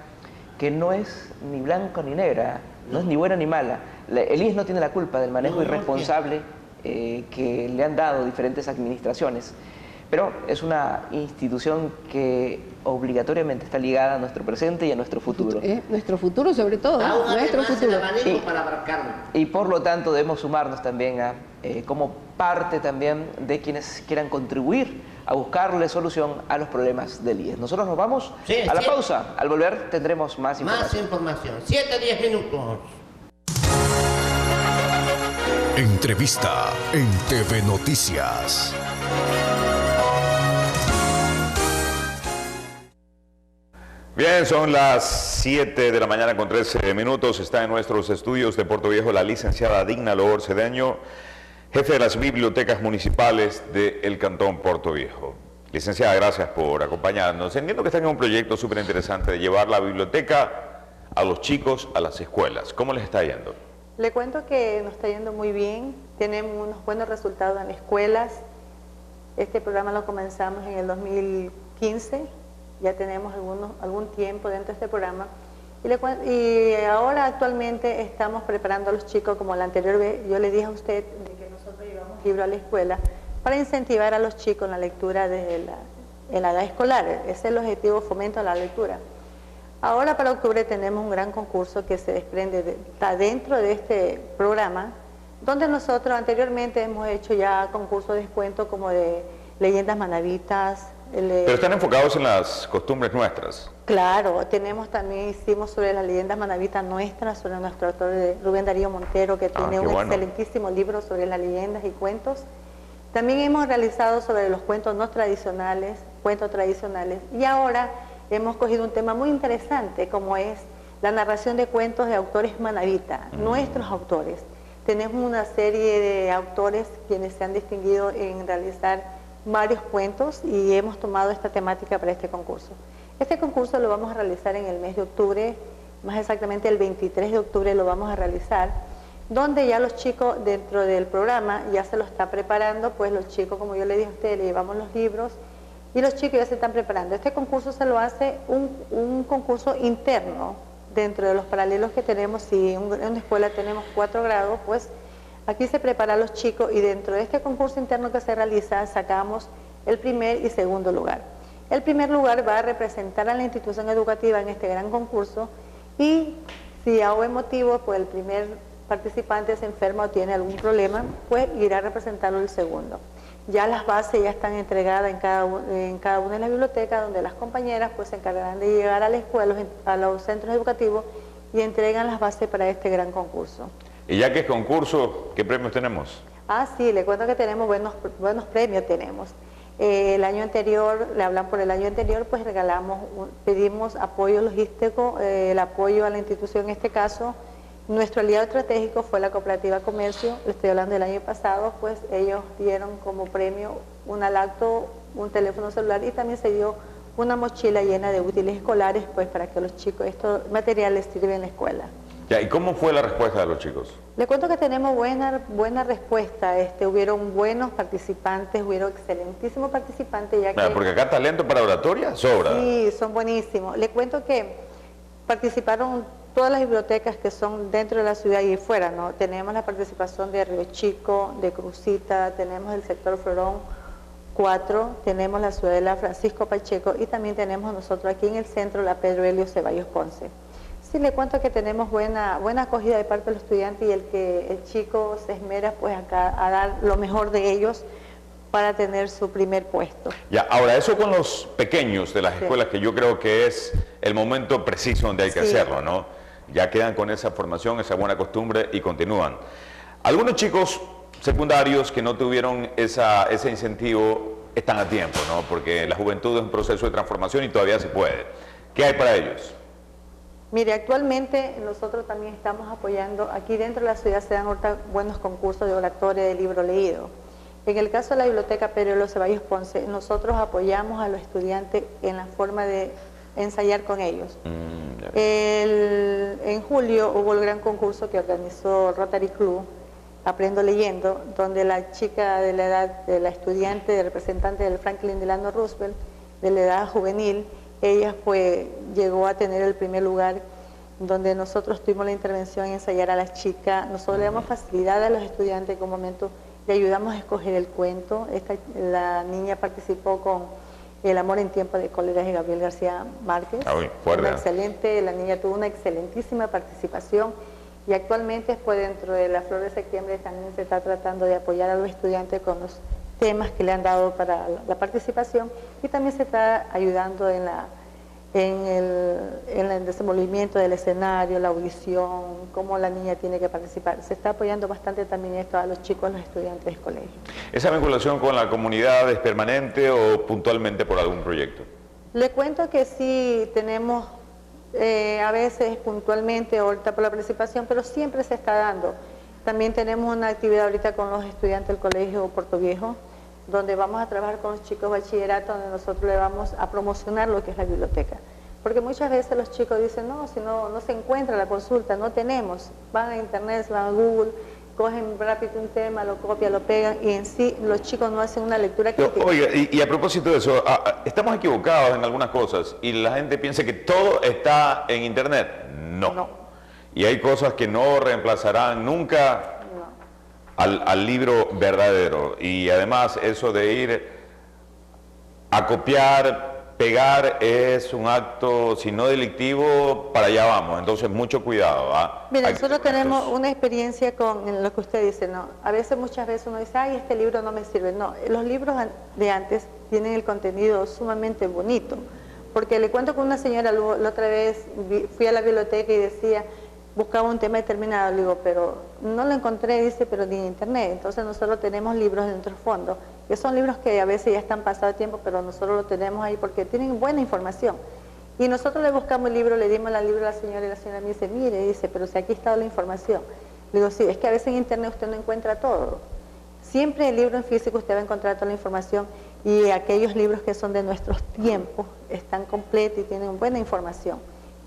que no es ni blanca ni negra, no es ni buena ni mala. El IES no tiene la culpa del manejo irresponsable que le han dado diferentes administraciones, pero es una institución que obligatoriamente está ligada a nuestro presente y a nuestro futuro. Nuestro futuro sobre todo, nuestro futuro. Y por lo tanto debemos sumarnos también como parte también de quienes quieran contribuir a buscarle solución a los problemas del IES. Nosotros nos vamos a la pausa. Al volver tendremos más información. 7-10 minutos. Entrevista en TV Noticias. Bien, son las 7 de la mañana con 13 minutos. Está en nuestros estudios de Puerto Viejo la licenciada Digna Loor Cedeño, jefe de las bibliotecas municipales del Cantón Puerto Viejo. Licenciada, gracias por acompañarnos. Entiendo que están en un proyecto súper interesante de llevar la biblioteca a los chicos a las escuelas. ¿Cómo les está yendo? Le cuento que nos está yendo muy bien, tenemos unos buenos resultados en escuelas. Este programa lo comenzamos en el 2015, ya tenemos algún tiempo dentro de este programa. Y ahora actualmente estamos preparando a los chicos, como la anterior vez yo le dije a usted, de que nosotros llevamos libros a la escuela para incentivar a los chicos en la lectura en la edad escolar. Ese es el objetivo, fomento a la lectura. Ahora para octubre tenemos un gran concurso que se desprende, está dentro de este programa, donde nosotros anteriormente hemos hecho ya concursos de descuento como de leyendas manavitas. Pero están enfocados en las costumbres nuestras. Claro, hicimos sobre las leyendas manavitas nuestras, sobre nuestro autor Rubén Darío Montero, que tiene un excelentísimo libro sobre las leyendas y cuentos. También hemos realizado sobre los cuentos no tradicionales, y ahora hemos cogido un tema muy interesante, como es la narración de cuentos de autores manavitas, nuestros autores. Tenemos una serie de autores quienes se han distinguido en realizar varios cuentos y hemos tomado esta temática para este concurso. Este concurso lo vamos a realizar en el mes de octubre, más exactamente el 23 de octubre lo vamos a realizar, donde ya los chicos dentro del programa ya se lo está preparando, pues los chicos, como yo le dije a ustedes, le llevamos los libros, y los chicos ya se están preparando. Este concurso se lo hace un concurso interno dentro de los paralelos que tenemos. Si en una escuela tenemos 4 grados, pues aquí se prepara a los chicos y dentro de este concurso interno que se realiza sacamos el primer y segundo lugar. El primer lugar va a representar a la institución educativa en este gran concurso y si a buen motivo pues el primer participante se enferma o tiene algún problema, pues irá a representarlo el segundo. Ya las bases ya están entregadas en cada una de las bibliotecas, donde las compañeras pues se encargarán de llegar a la escuela, a los centros educativos y entregan las bases para este gran concurso. Y ya que es concurso, ¿qué premios tenemos? Sí, le cuento que tenemos buenos premios. El año anterior, le hablan por el año anterior, pues pedimos apoyo logístico, el apoyo a la institución en este caso. Nuestro aliado estratégico fue la Cooperativa Comercio, le estoy hablando del año pasado, pues ellos dieron como premio una lacto, un teléfono celular y también se dio una mochila llena de útiles escolares, pues para que los chicos estos materiales sirven en la escuela. Ya, ¿y cómo fue la respuesta de los chicos? Le cuento que tenemos buena respuesta, hubieron buenos participantes, hubieron excelentísimos participantes. Ya que, porque acá talento para oratoria sobra. Sí, son buenísimos. Le cuento que participaron todas las bibliotecas que son dentro de la ciudad y fuera, ¿no? Tenemos la participación de Río Chico, de Crucita, tenemos el sector Florón 4, tenemos la ciudadela Francisco Pacheco y también tenemos nosotros aquí en el centro la Pedro Helio Ceballos Ponce. Sí, le cuento que tenemos buena acogida de parte de los estudiantes y el chico se esmera pues acá a dar lo mejor de ellos para tener su primer puesto. Ya, ahora eso con los pequeños de las escuelas, que yo creo que es el momento preciso donde hay que hacerlo, ¿no? Ya quedan con esa formación, esa buena costumbre y continúan. Algunos chicos secundarios que no tuvieron ese incentivo están a tiempo, ¿no? Porque la juventud es un proceso de transformación y todavía se puede. ¿Qué hay para ellos? Mire, actualmente nosotros también estamos apoyando, aquí dentro de la ciudad se dan ahorita buenos concursos de oratoria, de libro leído. En el caso de la Biblioteca Pedro Helio Ceballos Ponce, nosotros apoyamos a los estudiantes en la forma de ensayar con ellos. En julio hubo el gran concurso que organizó Rotary Club, Aprendo Leyendo, donde la chica de la edad de la estudiante, de representante del Franklin Delano Roosevelt, de la edad juvenil, ella llegó a tener el primer lugar, donde nosotros tuvimos la intervención en ensayar a la chica. Nosotros le damos facilidad a los estudiantes en un momento, le ayudamos a escoger el cuento. La niña participó con El amor en tiempo de cólera de Gabriel García Márquez. La niña tuvo una excelentísima participación y actualmente dentro de la Flor de Septiembre también se está tratando de apoyar a los estudiantes con los temas que le han dado para la participación y también se está ayudando en el desenvolvimiento del escenario, la audición, cómo la niña tiene que participar. Se está apoyando bastante también esto a los chicos, a los estudiantes del colegio. ¿Esa vinculación con la comunidad es permanente o puntualmente por algún proyecto? Le cuento que sí tenemos a veces puntualmente ahorita por la participación, pero siempre se está dando. También tenemos una actividad ahorita con los estudiantes del Colegio Puerto Viejo, donde vamos a trabajar con los chicos de bachillerato, donde nosotros le vamos a promocionar lo que es la biblioteca. Porque muchas veces los chicos dicen, no, si no se encuentra la consulta, no tenemos. Van a internet, van a Google, cogen rápido un tema, lo copian, lo pegan, y en sí los chicos no hacen una lectura crítica. Oiga, y a propósito de eso, estamos equivocados en algunas cosas, y la gente piensa que todo está en internet. No. Y hay cosas que no reemplazarán nunca al libro verdadero. Y además eso de ir a copiar, pegar, es un acto, si no delictivo, para allá vamos. Entonces mucho cuidado. Mira, nosotros tenemos una experiencia con lo que usted dice, ¿no? A veces, muchas veces uno dice, ay, este libro no me sirve. No, los libros de antes tienen el contenido sumamente bonito. Porque le cuento con una señora, la otra vez fui a la biblioteca y decía, buscaba un tema determinado, le digo, pero no lo encontré, dice, pero ni en internet. Entonces nosotros tenemos libros de nuestro fondo, que son libros que a veces ya están pasados de tiempo, pero nosotros los tenemos ahí porque tienen buena información. Y nosotros le buscamos el libro, le dimos el libro a la señora y la señora me dice, mire, dice, pero si aquí está la información. Le digo, sí, es que a veces en internet usted no encuentra todo. Siempre el libro en físico usted va a encontrar toda la información y aquellos libros que son de nuestros tiempos están completos y tienen buena información,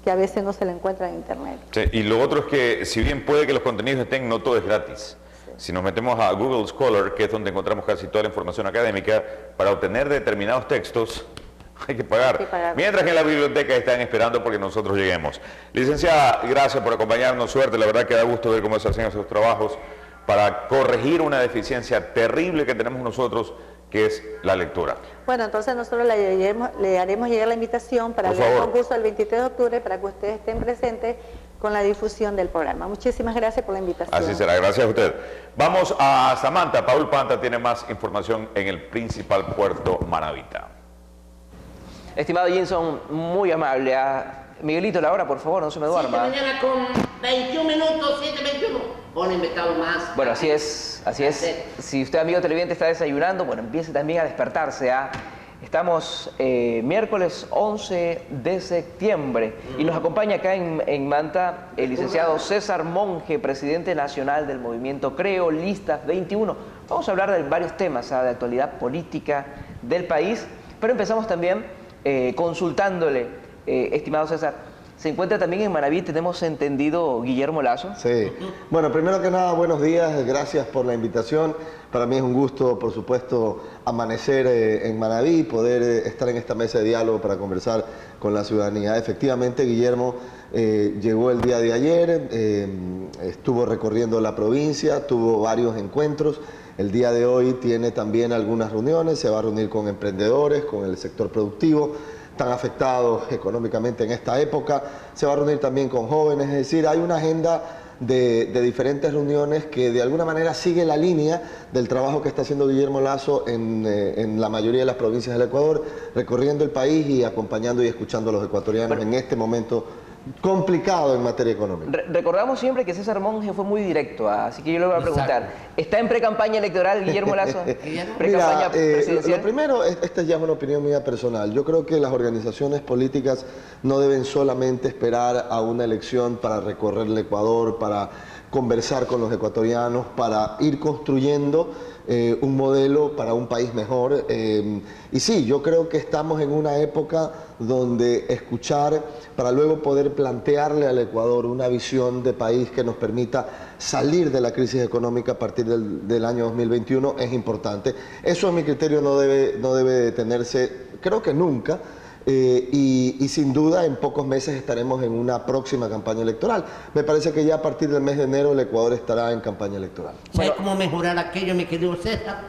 que a veces no se le encuentra en internet. Sí, y lo otro es que, si bien puede que los contenidos estén, no todo es gratis. Sí. Si nos metemos a Google Scholar, que es donde encontramos casi toda la información académica, para obtener determinados textos hay que pagar. Mientras que en la biblioteca están esperando porque nosotros lleguemos. Licenciada, gracias por acompañarnos, suerte. La verdad que da gusto ver cómo se hacen esos trabajos para corregir una deficiencia terrible que tenemos nosotros, que es la lectura. Bueno, entonces nosotros le haremos llegar la invitación para el concurso del 23 de octubre para que ustedes estén presentes con la difusión del programa. Muchísimas gracias por la invitación. Así será, gracias a usted. Vamos a Samantha. Paul Panta tiene más información en el principal puerto Manavita. Estimado Jenson, muy amable. Miguelito, la hora, por favor, no se me duerma. 7 de mañana con 21 minutos, 7:21. Pon invitado más. Bueno, así es, así es. Si usted, amigo televidente, está desayunando, bueno, empiece también a despertarse. Estamos miércoles 11 de septiembre y nos acompaña acá en Manta el licenciado César Monge, presidente nacional del movimiento Creo, Listas 21. Vamos a hablar de varios temas de actualidad política del país, pero empezamos también consultándole, estimado César, Se encuentra también en Manabí, tenemos entendido, Guillermo Lasso. Sí. Bueno, primero que nada, buenos días, gracias por la invitación. Para mí es un gusto, por supuesto, amanecer en Manabí, poder estar en esta mesa de diálogo para conversar con la ciudadanía. Efectivamente, Guillermo llegó el día de ayer, estuvo recorriendo la provincia, tuvo varios encuentros. El día de hoy tiene también algunas reuniones, se va a reunir con emprendedores, con el sector productivo, tan afectados económicamente en esta época, se va a reunir también con jóvenes, es decir, hay una agenda de diferentes reuniones que de alguna manera sigue la línea del trabajo que está haciendo Guillermo Lasso en la mayoría de las provincias del Ecuador, recorriendo el país y acompañando y escuchando a los ecuatorianos en este momento complicado en materia económica. Recordamos siempre que César Monge fue muy directo, así que yo le voy a preguntar, ¿está en pre-campaña electoral Guillermo Lasso? Mira, lo primero, esta ya es una opinión mía personal, yo creo que las organizaciones políticas no deben solamente esperar a una elección para recorrer el Ecuador, para conversar con los ecuatorianos, para ir construyendo un modelo para un país mejor. Y sí, yo creo que estamos en una época donde escuchar para luego poder plantearle al Ecuador una visión de país que nos permita salir de la crisis económica a partir del año 2021 es importante. Eso a mi criterio no debe detenerse, creo que nunca. Y sin duda en pocos meses estaremos en una próxima campaña electoral. Me parece que ya a partir del mes de enero el Ecuador estará en campaña electoral. ¿Sabe cómo mejorar aquello, mi querido César?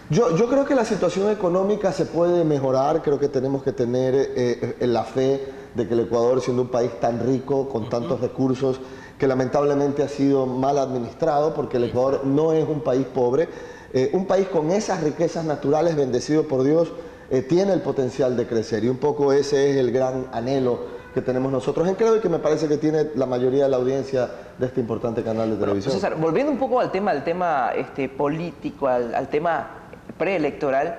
Yo creo que la situación económica se puede mejorar, creo que tenemos que tener la fe de que el Ecuador, siendo un país tan rico, con tantos recursos, que lamentablemente ha sido mal administrado, porque el Ecuador no es un país pobre, un país con esas riquezas naturales, bendecido por Dios, tiene el potencial de crecer y un poco ese es el gran anhelo que tenemos nosotros en Creo y que me parece que tiene la mayoría de la audiencia de este importante canal de televisión. César, volviendo un poco al tema político, al tema preelectoral,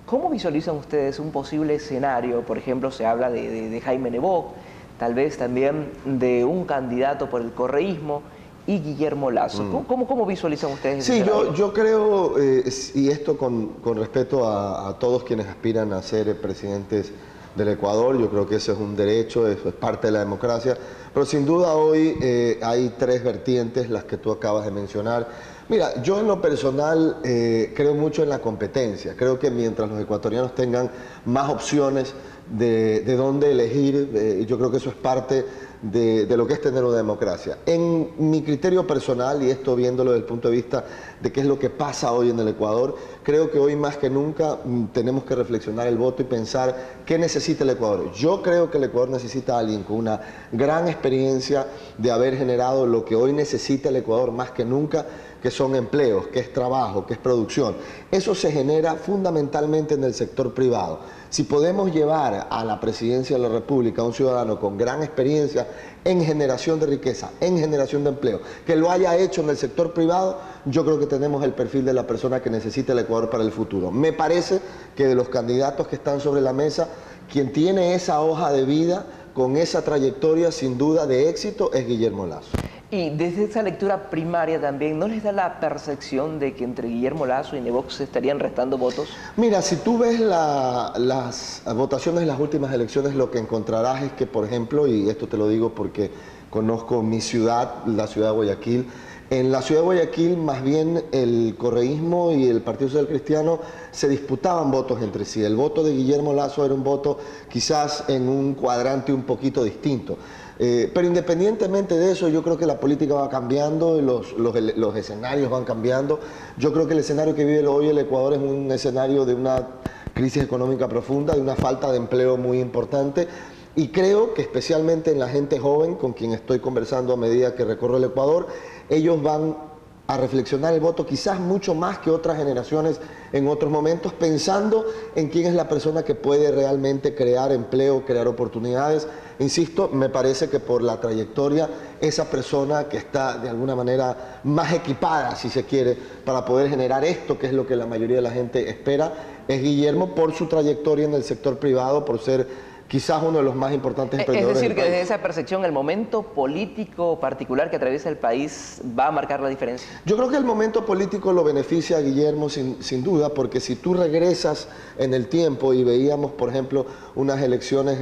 ¿cómo visualizan ustedes un posible escenario? Por ejemplo, se habla de Jaime Nebot, tal vez también de un candidato por el correísmo y Guillermo Lasso. ¿Cómo visualizan ustedes? Sí, yo creo, y esto con respeto a todos quienes aspiran a ser presidentes del Ecuador, yo creo que ese es un derecho, eso es parte de la democracia, pero sin duda hoy hay tres vertientes, las que tú acabas de mencionar. Mira, yo en lo personal creo mucho en la competencia, creo que mientras los ecuatorianos tengan más opciones de dónde elegir, yo creo que eso es parte de lo que es tener una democracia. En mi criterio personal, y esto viéndolo desde el punto de vista de qué es lo que pasa hoy en el Ecuador, creo que hoy más que nunca tenemos que reflexionar el voto y pensar qué necesita el Ecuador. Yo creo que el Ecuador necesita a alguien con una gran experiencia de haber generado lo que hoy necesita el Ecuador más que nunca, que son empleos, que es trabajo, que es producción. Eso se genera fundamentalmente en el sector privado. Si podemos llevar a la presidencia de la República a un ciudadano con gran experiencia en generación de riqueza, en generación de empleo, que lo haya hecho en el sector privado, yo creo que tenemos el perfil de la persona que necesita el Ecuador para el futuro. Me parece que de los candidatos que están sobre la mesa, quien tiene esa hoja de vida, con esa trayectoria sin duda de éxito, es Guillermo Lasso. Y desde esa lectura primaria también, ¿no les da la percepción de que entre Guillermo Lasso y Nebot se estarían restando votos? Mira, si tú ves las votaciones de las últimas elecciones, lo que encontrarás es que, por ejemplo, y esto te lo digo porque conozco mi ciudad, la ciudad de Guayaquil, en la ciudad de Guayaquil más bien el correísmo y el Partido Social Cristiano se disputaban votos entre sí. El voto de Guillermo Lasso era un voto quizás en un cuadrante un poquito distinto. Pero independientemente de eso, yo creo que la política va cambiando, los escenarios van cambiando. Yo creo que el escenario que vive hoy el Ecuador es un escenario de una crisis económica profunda, de una falta de empleo muy importante. Y creo que especialmente en la gente joven, con quien estoy conversando a medida que recorro el Ecuador, ellos van a reflexionar el voto quizás mucho más que otras generaciones en otros momentos, pensando en quién es la persona que puede realmente crear empleo, crear oportunidades. Insisto, me parece que por la trayectoria, esa persona que está de alguna manera más equipada, si se quiere, para poder generar esto, que es lo que la mayoría de la gente espera, es Guillermo, por su trayectoria en el sector privado, por ser quizás uno de los más importantes emprendedores. Es decir, del que país. desde esa percepción el momento político particular que atraviesa el país va a marcar la diferencia. Yo creo que el momento político lo beneficia a Guillermo sin duda, porque si tú regresas en el tiempo y veíamos, por ejemplo, unas elecciones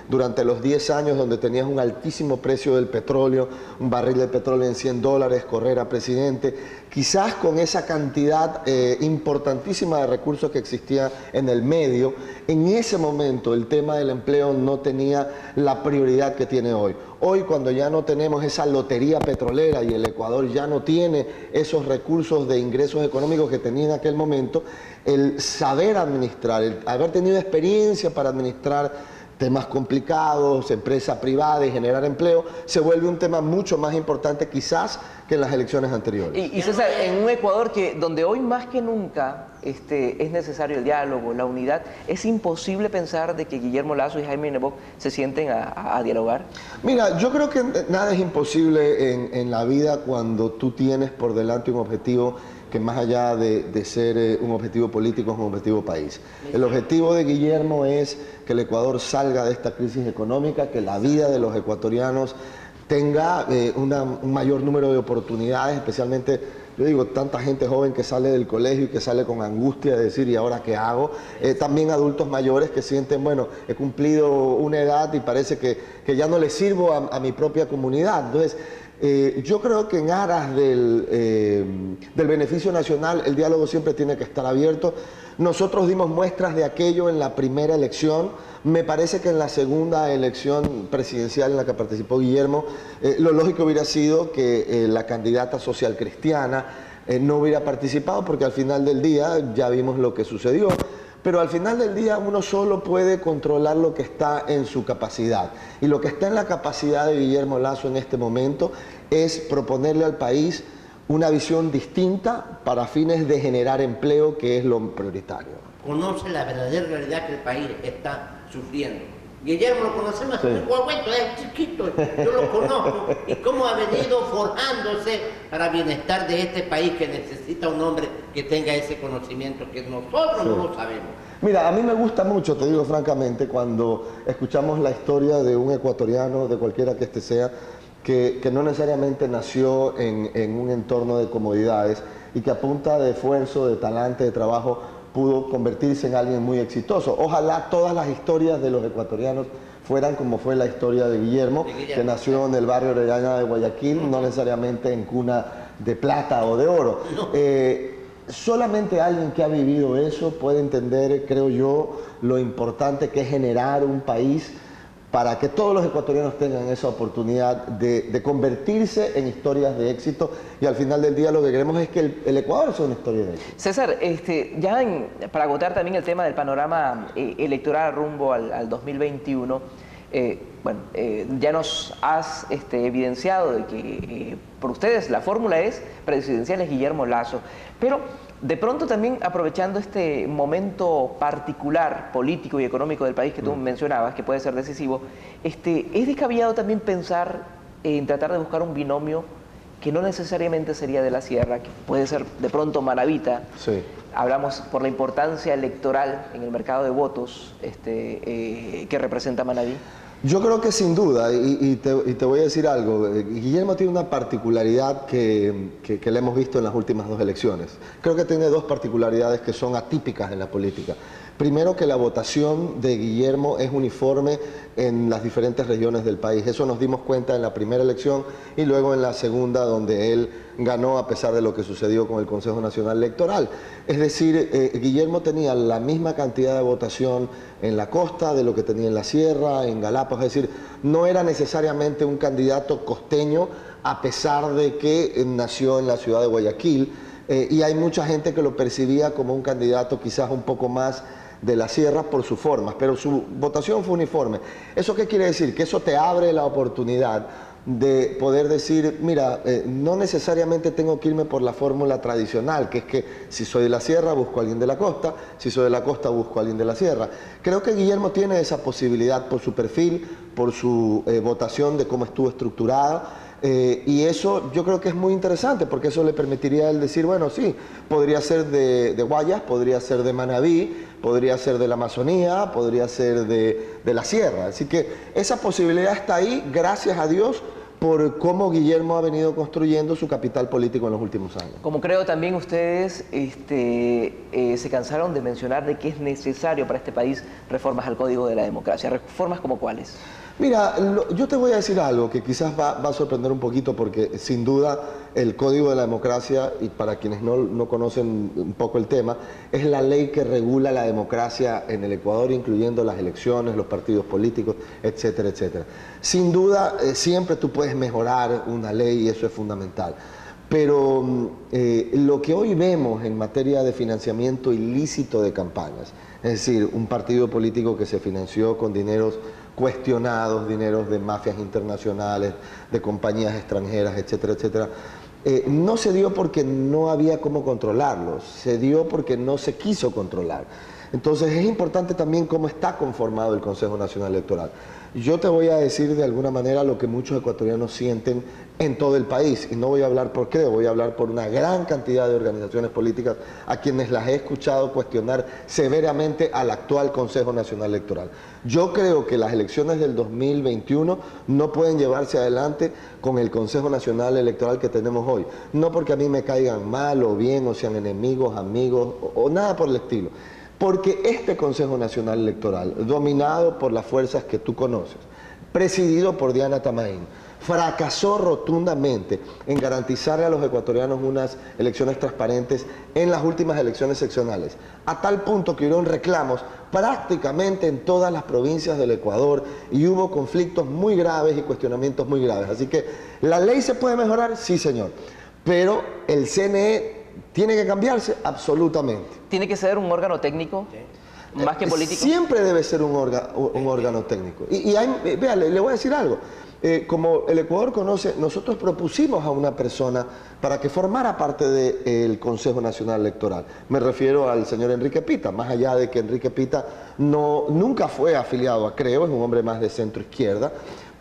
durante los 10 años donde tenías un altísimo precio del petróleo, un barril de petróleo en $100, Correa era presidente, quizás con esa cantidad importantísima de recursos que existía en el medio, en ese momento el tema del empleo no tenía la prioridad que tiene hoy. Hoy, cuando ya no tenemos esa lotería petrolera y el Ecuador ya no tiene esos recursos de ingresos económicos que tenía en aquel momento, el saber administrar, el haber tenido experiencia para administrar temas complicados, empresa privada y generar empleo, se vuelve un tema mucho más importante quizás que en las elecciones anteriores. Y César, en un Ecuador donde hoy más que nunca es necesario el diálogo, la unidad, ¿es imposible pensar de que Guillermo Lasso y Jaime Nebot se sienten a dialogar? Mira, yo creo que nada es imposible en la vida cuando tú tienes por delante un objetivo que más allá de ser un objetivo político es un objetivo país. El objetivo de Guillermo es que el Ecuador salga de esta crisis económica, que la vida de los ecuatorianos tenga un mayor número de oportunidades, especialmente, yo digo, tanta gente joven que sale del colegio y que sale con angustia de decir, ¿y ahora qué hago? También adultos mayores que sienten, bueno, he cumplido una edad y parece que ya no le sirvo a mi propia comunidad. Entonces, yo creo que en aras del beneficio nacional el diálogo siempre tiene que estar abierto. Nosotros dimos muestras de aquello en la primera elección. Me parece que en la segunda elección presidencial en la que participó Guillermo, lo lógico hubiera sido que la candidata social cristiana no hubiera participado, porque al final del día ya vimos lo que sucedió. Pero al final del día uno solo puede controlar lo que está en su capacidad. Y lo que está en la capacidad de Guillermo Lasso en este momento es proponerle al país una visión distinta para fines de generar empleo, que es lo prioritario. Conoce la verdadera realidad que el país está sufriendo. Guillermo lo conocemos, sí. Un guagüento, es chiquito, yo lo conozco, y cómo ha venido forjándose para bienestar de este país que necesita un hombre que tenga ese conocimiento que nosotros sí. No lo sabemos. Mira, a mí me gusta mucho, te digo francamente, cuando escuchamos la historia de un ecuatoriano, de cualquiera que este sea, que no necesariamente nació en un entorno de comodidades y que a punta de esfuerzo, de talante, de trabajo, pudo convertirse en alguien muy exitoso. Ojalá todas las historias de los ecuatorianos fueran como fue la historia de Guillermo, que nació en el barrio Orellana de Guayaquil, no necesariamente en cuna de plata o de oro. Solamente alguien que ha vivido eso puede entender, creo yo, lo importante que es generar un país para que todos los ecuatorianos tengan esa oportunidad de convertirse en historias de éxito, y al final del día lo que queremos es que el Ecuador sea una historia de éxito. César, para agotar también el tema del panorama electoral rumbo al 2021, ya nos has evidenciado de que por ustedes la fórmula es presidencial, es Guillermo Lasso, pero de pronto también aprovechando este momento particular político y económico del país que tú mencionabas, que puede ser decisivo, es descabellado también pensar en tratar de buscar un binomio que no necesariamente sería de la sierra, que puede ser de pronto Manabita. Sí. Hablamos por la importancia electoral en el mercado de votos que representa Manabí. Yo creo que sin duda, y te voy a decir algo, Guillermo tiene una particularidad que le hemos visto en las últimas dos elecciones. Creo que tiene dos particularidades que son atípicas en la política. Primero, que la votación de Guillermo es uniforme en las diferentes regiones del país. Eso nos dimos cuenta en la primera elección y luego en la segunda, donde él ganó a pesar de lo que sucedió con el Consejo Nacional Electoral. Es decir, Guillermo tenía la misma cantidad de votación en la costa de lo que tenía en la sierra, en Galápagos. Es decir, no era necesariamente un candidato costeño, a pesar de que nació en la ciudad de Guayaquil. Y hay mucha gente que lo percibía como un candidato quizás un poco más de la sierra por sus formas, pero su votación fue uniforme. ¿Eso qué quiere decir? Que eso te abre la oportunidad de poder decir, mira, no necesariamente tengo que irme por la fórmula tradicional, que es que si soy de la sierra busco a alguien de la costa, si soy de la costa busco a alguien de la sierra. Creo que Guillermo tiene esa posibilidad por su perfil, por su votación de cómo estuvo estructurada. Y eso yo creo que es muy interesante, porque eso le permitiría a él decir, bueno, sí, podría ser de Guayas, podría ser de Manabí, podría ser de la Amazonía, podría ser de la Sierra. Así que esa posibilidad está ahí, gracias a Dios, por cómo Guillermo ha venido construyendo su capital político en los últimos años. Como creo también ustedes se cansaron de mencionar de que es necesario para este país reformas al Código de la Democracia. ¿Reformas como cuáles? Mira, yo te voy a decir algo que quizás va a sorprender un poquito, porque sin duda el Código de la Democracia, y para quienes no conocen un poco el tema, es la ley que regula la democracia en el Ecuador, incluyendo las elecciones, los partidos políticos, etcétera, etcétera. Sin duda, siempre tú puedes mejorar una ley y eso es fundamental. Pero lo que hoy vemos en materia de financiamiento ilícito de campañas, es decir, un partido político que se financió con dineros cuestionados, dineros de mafias internacionales, de compañías extranjeras, etcétera, etcétera, no se dio porque no había cómo controlarlos, se dio porque no se quiso controlar. Entonces es importante también cómo está conformado el Consejo Nacional Electoral. Yo te voy a decir de alguna manera lo que muchos ecuatorianos sienten en todo el país, y no voy a hablar por Creo, voy a hablar por una gran cantidad de organizaciones políticas a quienes las he escuchado cuestionar severamente al actual Consejo Nacional Electoral. Yo creo que las elecciones del 2021 no pueden llevarse adelante con el Consejo Nacional Electoral que tenemos hoy. No porque a mí me caigan mal o bien, o sean enemigos, amigos, o nada por el estilo. Porque este Consejo Nacional Electoral, dominado por las fuerzas que tú conoces, presidido por Diana Tamain, fracasó rotundamente en garantizarle a los ecuatorianos unas elecciones transparentes en las últimas elecciones seccionales, a tal punto que hubieron reclamos prácticamente en todas las provincias del Ecuador y hubo conflictos muy graves y cuestionamientos muy graves. Así que, ¿la ley se puede mejorar? Sí, señor. Pero el CNE tiene que cambiarse absolutamente. ¿Tiene que ser un órgano técnico? Más que político. Siempre debe ser un órgano técnico. Vea, le voy a decir algo. Como el Ecuador conoce, nosotros propusimos a una persona para que formara parte del Consejo Nacional Electoral. Me refiero al señor Enrique Pita, más allá de que Enrique Pita nunca fue afiliado a Creo, es un hombre más de centro izquierda,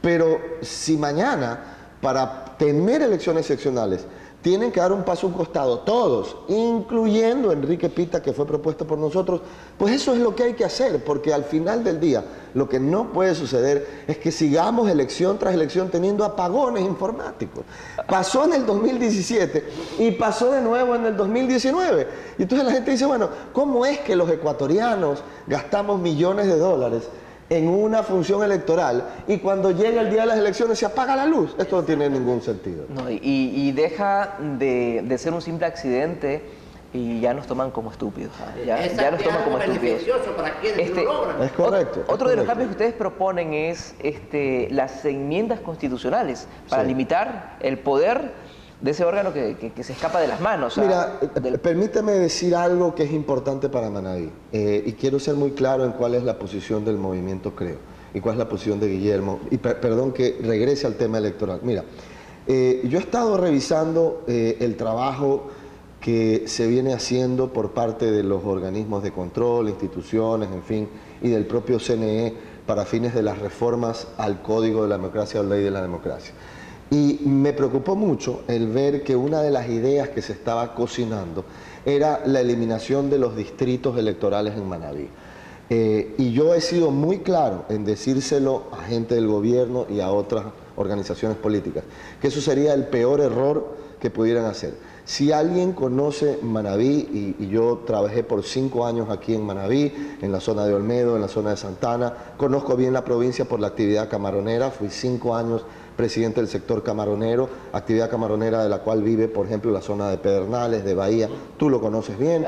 pero si mañana, para tener elecciones seccionales, tienen que dar un paso a un costado, todos, incluyendo Enrique Pita, que fue propuesto por nosotros, pues eso es lo que hay que hacer, porque al final del día, lo que no puede suceder es que sigamos elección tras elección teniendo apagones informáticos. Pasó en el 2017 y pasó de nuevo en el 2019. Y entonces la gente dice, bueno, ¿cómo es que los ecuatorianos gastamos millones de dólares en una función electoral y cuando llega el día de las elecciones se apaga la luz? Esto no tiene ningún sentido. No, y deja de ser un simple accidente y ya nos toman como estúpidos. Ya nos toman como estúpidos. Para quienes lo logran. Es correcto. Otro de los cambios que ustedes proponen es las enmiendas constitucionales para limitar el poder de ese órgano que se escapa de las manos. Mira, permíteme decir algo que es importante para Manabí, y quiero ser muy claro en cuál es la posición del movimiento Creo y cuál es la posición de Guillermo, y perdón que regrese al tema electoral. Mira, yo he estado revisando el trabajo que se viene haciendo por parte de los organismos de control, instituciones, en fin, y del propio CNE para fines de las reformas al Código de la Democracia o Ley de la Democracia. Y me preocupó mucho el ver que una de las ideas que se estaba cocinando era la eliminación de los distritos electorales en Manabí. Y yo he sido muy claro en decírselo a gente del gobierno y a otras organizaciones políticas, que eso sería el peor error que pudieran hacer. Si alguien conoce Manabí, y yo trabajé por 5 años aquí en Manabí, en la zona de Olmedo, en la zona de Santana, conozco bien la provincia por la actividad camaronera, fui 5 años presidente del sector camaronero, actividad camaronera de la cual vive, por ejemplo, la zona de Pedernales, de Bahía, tú lo conoces bien.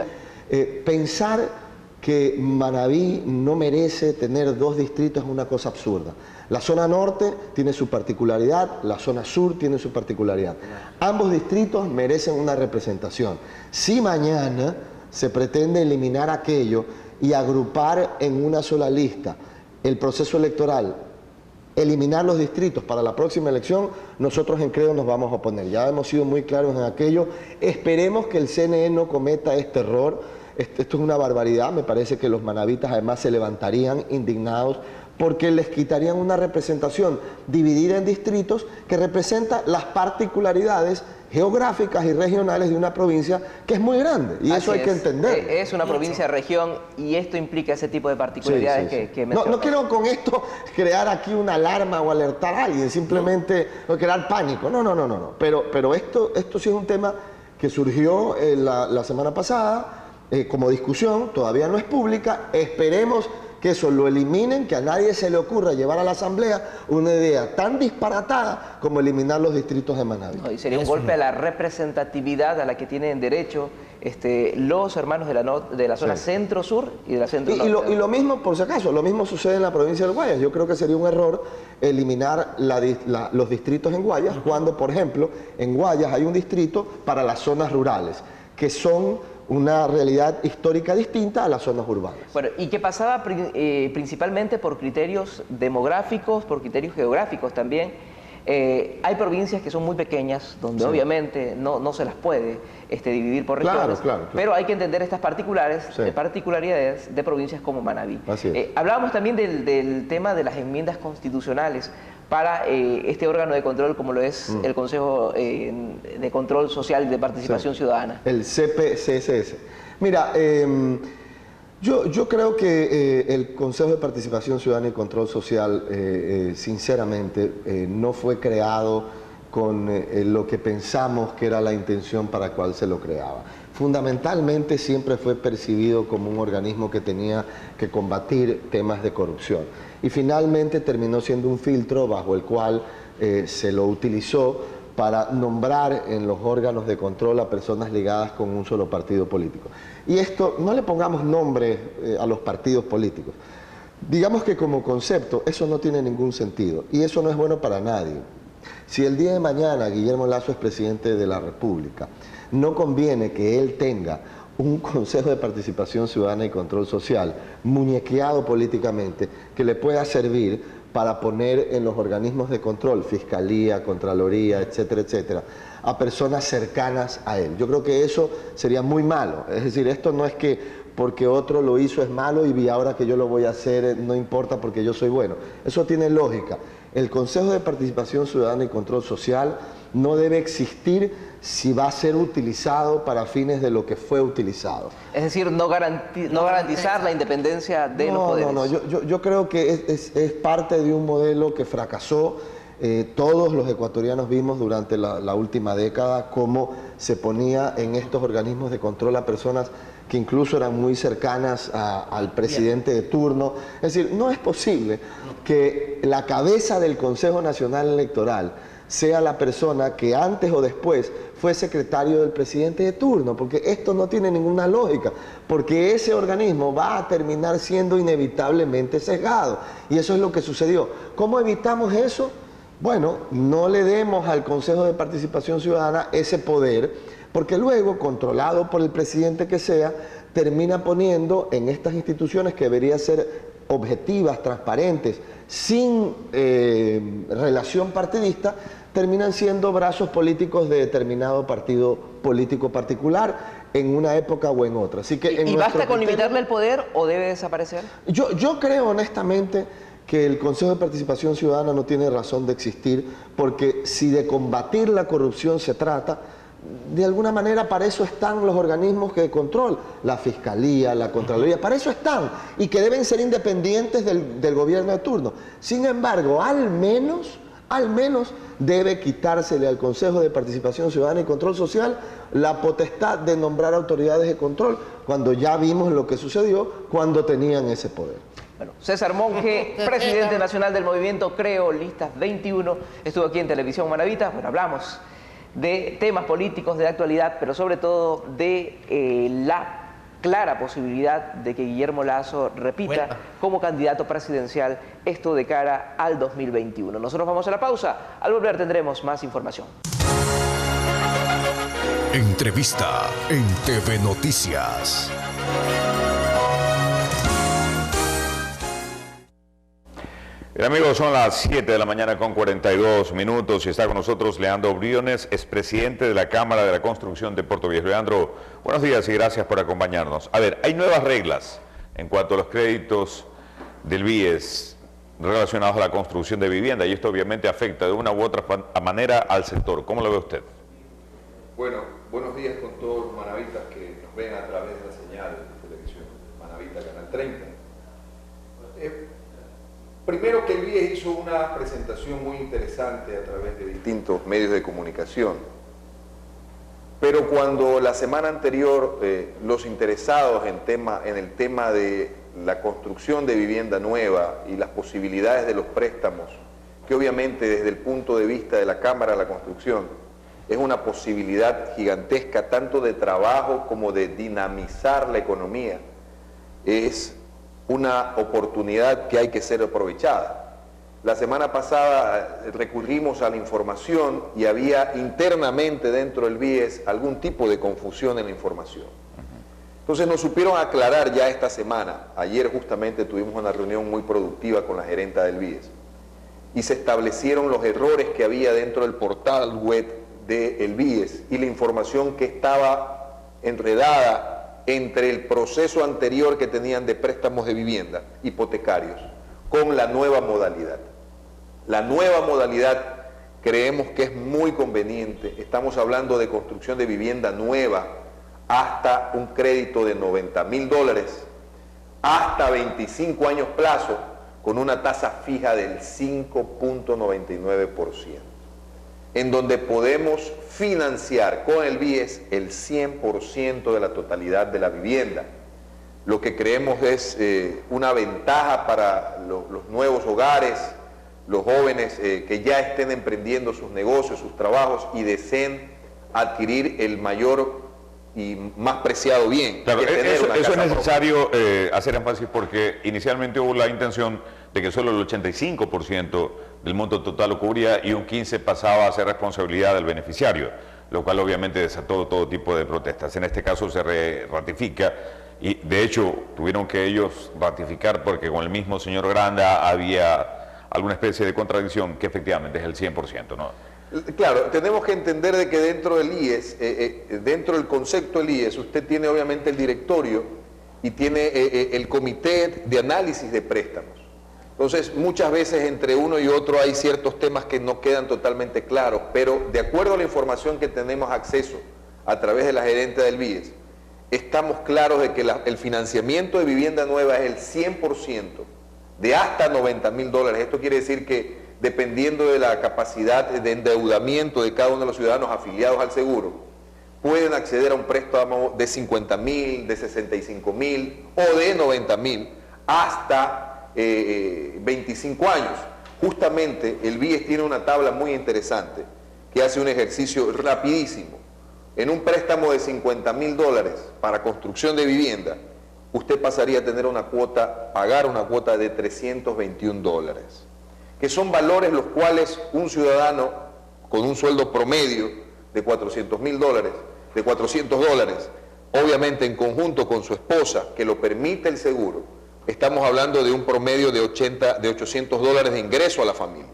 Pensar que Manabí no merece tener 2 distritos es una cosa absurda. La zona norte tiene su particularidad, la zona sur tiene su particularidad. Ambos distritos merecen una representación. Si mañana se pretende eliminar aquello y agrupar en una sola lista el proceso electoral, eliminar los distritos para la próxima elección, nosotros en Creo nos vamos a oponer. Ya hemos sido muy claros en aquello. Esperemos que el CNE no cometa este error. esto es una barbaridad. Me parece que los manavitas además se levantarían indignados porque les quitarían una representación dividida en distritos que representa las particularidades geográficas y regionales de una provincia que es muy grande, y eso hay que entender. Es una provincia-región y esto implica ese tipo de particularidades que no quiero con esto crear aquí una alarma o alertar a alguien, simplemente crear pánico, no. Pero esto sí es un tema que surgió la semana pasada como discusión, todavía no es pública, esperemos que eso lo eliminen, que a nadie se le ocurra llevar a la Asamblea una idea tan disparatada como eliminar los distritos de Manaví. Y sería un golpe a la representatividad a la que tienen derecho los hermanos de la zona centro-sur y de la centro-norte. Y lo mismo, por si acaso, lo mismo sucede en la provincia del Guayas. Yo creo que sería un error eliminar los distritos en Guayas cuando, por ejemplo, en Guayas hay un distrito para las zonas rurales, que son una realidad histórica distinta a las zonas urbanas. Bueno, y que pasaba principalmente por criterios demográficos, por criterios geográficos también. Hay provincias que son muy pequeñas, donde obviamente no se las puede dividir por regiones, claro. Pero hay que entender estas particularidades de provincias como Manabí. Hablábamos también del tema de las enmiendas constitucionales para este órgano de control como lo es el Consejo de Control Social y de Participación Ciudadana. El CPCSS. Mira, yo creo que el Consejo de Participación Ciudadana y Control Social, sinceramente, no fue creado con lo que pensamos que era la intención para la cual se lo creaba. Fundamentalmente siempre fue percibido como un organismo que tenía que combatir temas de corrupción. Y finalmente terminó siendo un filtro bajo el cual se lo utilizó para nombrar en los órganos de control a personas ligadas con un solo partido político. Y esto, no le pongamos nombre a los partidos políticos. Digamos que como concepto eso no tiene ningún sentido y eso no es bueno para nadie. Si el día de mañana Guillermo Lasso es presidente de la República, no conviene que él tenga un Consejo de Participación Ciudadana y Control Social muñequeado políticamente que le pueda servir para poner en los organismos de control, Fiscalía, Contraloría, etcétera, etcétera, a personas cercanas a él. Yo creo que eso sería muy malo. Es decir, esto no es que porque otro lo hizo es malo y ahora que yo lo voy a hacer no importa porque yo soy bueno. Eso tiene lógica. El Consejo de Participación Ciudadana y Control Social no debe existir si va a ser utilizado para fines de lo que fue utilizado. Es decir, no garantizar la independencia de los poderes. Yo creo que es parte de un modelo que fracasó. Todos los ecuatorianos vimos durante la última década cómo se ponía en estos organismos de control a personas que incluso eran muy cercanas al presidente de turno. Es decir, no es posible que la cabeza del Consejo Nacional Electoral sea la persona que antes o después fue secretario del presidente de turno, porque esto no tiene ninguna lógica, porque ese organismo va a terminar siendo inevitablemente sesgado, y eso es lo que sucedió. ¿Cómo evitamos eso? Bueno, no le demos al Consejo de Participación Ciudadana ese poder, porque luego, controlado por el presidente que sea, termina poniendo en estas instituciones que deberían ser objetivas, transparentes, sin relación partidista, terminan siendo brazos políticos de determinado partido político particular en una época o en otra. Así que ¿Y basta con limitarle el poder o debe desaparecer? Yo creo honestamente que el Consejo de Participación Ciudadana no tiene razón de existir, porque si de combatir la corrupción se trata, de alguna manera para eso están los organismos de control, la Fiscalía, la Contraloría, para eso están, y que deben ser independientes del gobierno de turno. Sin embargo, al menos debe quitársele al Consejo de Participación Ciudadana y Control Social la potestad de nombrar autoridades de control, cuando ya vimos lo que sucedió cuando tenían ese poder. Bueno, César Monge, presidente nacional del movimiento Creo Listas 21, estuvo aquí en Televisión Manavita. Bueno, hablamos de temas políticos de actualidad, pero sobre todo de la clara posibilidad de que Guillermo Lasso repita como candidato presidencial, esto de cara al 2021. Nosotros vamos a la pausa, al volver tendremos más información. Entrevista en TV Noticias. Bien, amigos, son las 7 de la mañana con 42 minutos y está con nosotros Leandro Briones, expresidente de la Cámara de la Construcción de Puerto Viejo. Leandro, buenos días y gracias por acompañarnos. A ver, hay nuevas reglas en cuanto a los créditos del BIES relacionados a la construcción de vivienda y esto obviamente afecta de una u otra manera al sector. ¿Cómo lo ve usted? Bueno, buenos días con todos los manavitas que nos ven a través de la señal de televisión Manavita Canal 30. Primero que el BIES hizo una presentación muy interesante a través de distintos medios de comunicación, pero cuando la semana anterior los interesados en el tema de la construcción de vivienda nueva y las posibilidades de los préstamos, que obviamente desde el punto de vista de la Cámara de la Construcción es una posibilidad gigantesca tanto de trabajo como de dinamizar la economía, es una oportunidad que hay que ser aprovechada. La semana pasada recurrimos a la información y había internamente dentro del BIES algún tipo de confusión en la información. Entonces nos supieron aclarar ya esta semana. Ayer justamente tuvimos una reunión muy productiva con la gerenta del BIES y se establecieron los errores que había dentro del portal web del BIES y la información que estaba enredada entre el proceso anterior que tenían de préstamos de vivienda hipotecarios con la nueva modalidad. La nueva modalidad creemos que es muy conveniente. Estamos hablando de construcción de vivienda nueva hasta un crédito de $90.000, hasta 25 años plazo, con una tasa fija del 5.99%, en donde podemos financiar con el BIES el 100% de la totalidad de la vivienda. Lo que creemos es una ventaja para los nuevos hogares, los jóvenes que ya estén emprendiendo sus negocios, sus trabajos y deseen adquirir el mayor y más preciado bien. Claro, eso es necesario hacer énfasis porque inicialmente hubo la intención de que solo el 85% del monto total lo cubría y un 15% pasaba a ser responsabilidad del beneficiario, lo cual obviamente desató todo tipo de protestas. En este caso se ratifica y de hecho tuvieron que ellos ratificar porque con el mismo señor Granda había alguna especie de contradicción que efectivamente es el 100%, ¿no? Claro, tenemos que entender de que dentro del IES, dentro del concepto del IES, usted tiene obviamente el directorio y tiene el comité de análisis de préstamos. Entonces, muchas veces entre uno y otro hay ciertos temas que no quedan totalmente claros, pero de acuerdo a la información que tenemos acceso a través de la gerente del BIES, estamos claros de que el financiamiento de vivienda nueva es el 100% de hasta $90.000. Esto quiere decir que dependiendo de la capacidad de endeudamiento de cada uno de los ciudadanos afiliados al seguro, pueden acceder a un préstamo de $50.000, de $65.000 o de $90.000 hasta 25 años. Justamente el BIES tiene una tabla muy interesante que hace un ejercicio rapidísimo. En un préstamo de $50.000 para construcción de vivienda, usted pasaría a tener pagar una cuota de $321, que son valores los cuales un ciudadano con un sueldo promedio de $400.000, de $400, obviamente en conjunto con su esposa, que lo permite el seguro, estamos hablando de un promedio de $800 de ingreso a la familia.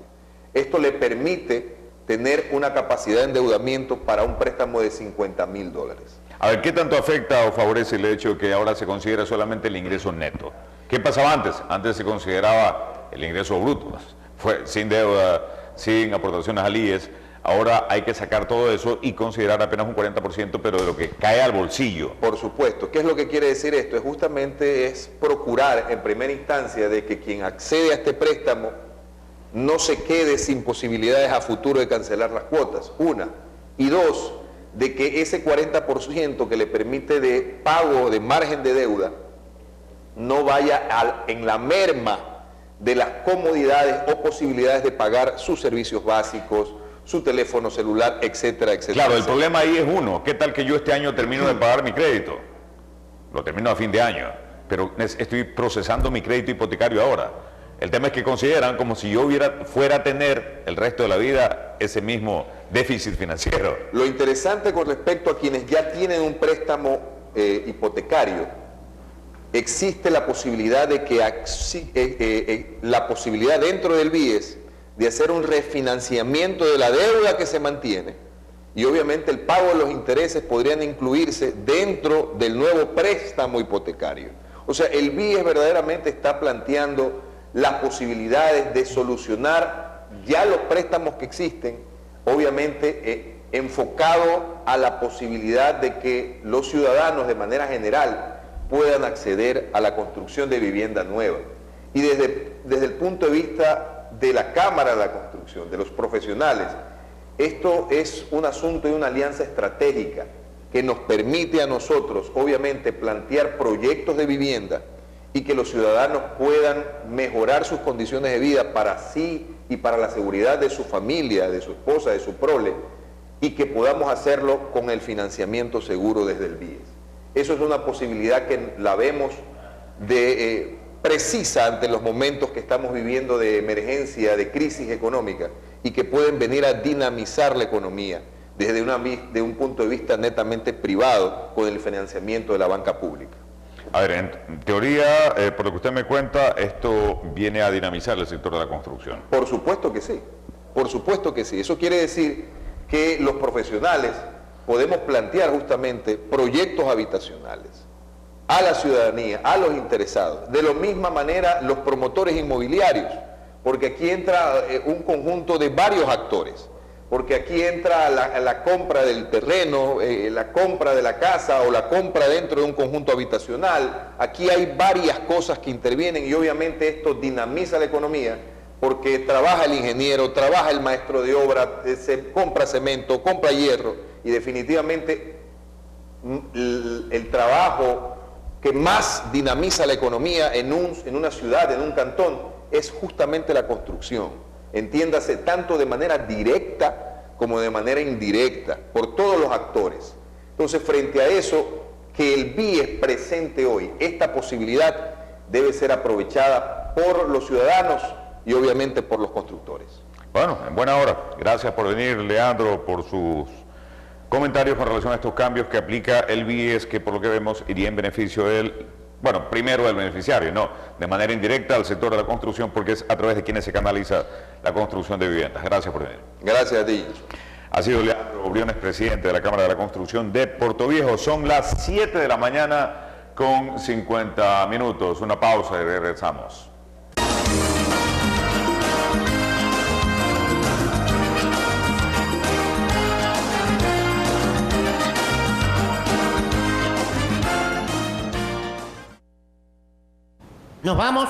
Esto le permite tener una capacidad de endeudamiento para un préstamo de $50.000. A ver, ¿qué tanto afecta o favorece el hecho de que ahora se considera solamente el ingreso neto? ¿Qué pasaba antes? Antes se consideraba el ingreso bruto, fue sin deuda, sin aportaciones al IES. Ahora hay que sacar todo eso y considerar apenas un 40%, pero de lo que cae al bolsillo. Por supuesto. ¿Qué es lo que quiere decir esto? Justamente es procurar en primera instancia de que quien accede a este préstamo no se quede sin posibilidades a futuro de cancelar las cuotas, una. Y dos, de que ese 40% que le permite de pago de margen de deuda no vaya en la merma de las comodidades o posibilidades de pagar sus servicios básicos, su teléfono celular, etcétera, etcétera. Claro, el problema ahí es uno. ¿Qué tal que yo este año termino de pagar mi crédito? Lo termino a fin de año, pero estoy procesando mi crédito hipotecario ahora. El tema es que consideran como si yo fuera a tener el resto de la vida ese mismo déficit financiero. Lo interesante con respecto a quienes ya tienen un préstamo hipotecario existe la posibilidad de que la posibilidad dentro del BIES de hacer un refinanciamiento de la deuda que se mantiene, y obviamente el pago de los intereses podrían incluirse dentro del nuevo préstamo hipotecario. O sea, el BIES verdaderamente está planteando las posibilidades de solucionar ya los préstamos que existen, obviamente enfocado a la posibilidad de que los ciudadanos de manera general puedan acceder a la construcción de vivienda nueva. Y desde el punto de vista de la Cámara de la Construcción, de los profesionales, esto es un asunto y una alianza estratégica que nos permite a nosotros, obviamente, plantear proyectos de vivienda y que los ciudadanos puedan mejorar sus condiciones de vida para sí y para la seguridad de su familia, de su esposa, de su prole, y que podamos hacerlo con el financiamiento seguro desde el BIES. Eso es una posibilidad que la vemos precisa ante los momentos que estamos viviendo de emergencia, de crisis económica, y que pueden venir a dinamizar la economía desde un punto de vista netamente privado con el financiamiento de la banca pública. A ver, en teoría, por lo que usted me cuenta, esto viene a dinamizar el sector de la construcción. Por supuesto que sí, por supuesto que sí. Eso quiere decir que los profesionales podemos plantear justamente proyectos habitacionales a la ciudadanía, a los interesados. De la misma manera, los promotores inmobiliarios, porque aquí entra un conjunto de varios actores, porque aquí entra la compra del terreno, la compra de la casa o la compra dentro de un conjunto habitacional. Aquí hay varias cosas que intervienen y obviamente esto dinamiza la economía porque trabaja el ingeniero, trabaja el maestro de obra, se compra cemento, compra hierro y definitivamente el trabajo que más dinamiza la economía en una ciudad, en un cantón, es justamente la construcción. Entiéndase, tanto de manera directa como de manera indirecta, por todos los actores. Entonces, frente a eso, que el BIES presente hoy esta posibilidad debe ser aprovechada por los ciudadanos y obviamente por los constructores. Bueno, en buena hora. Gracias por venir, Leandro, por sus comentarios con relación a estos cambios que aplica el BIES, que por lo que vemos iría en beneficio del, bueno, primero del beneficiario, no, de manera indirecta al sector de la construcción, porque es a través de quienes se canaliza la construcción de viviendas. Gracias por venir. Gracias a ti. Ha sido Leandro Briones, presidente de la Cámara de la Construcción de Portoviejo. Son las 7 de la mañana con 50 minutos. Una pausa y regresamos. ¿Nos vamos?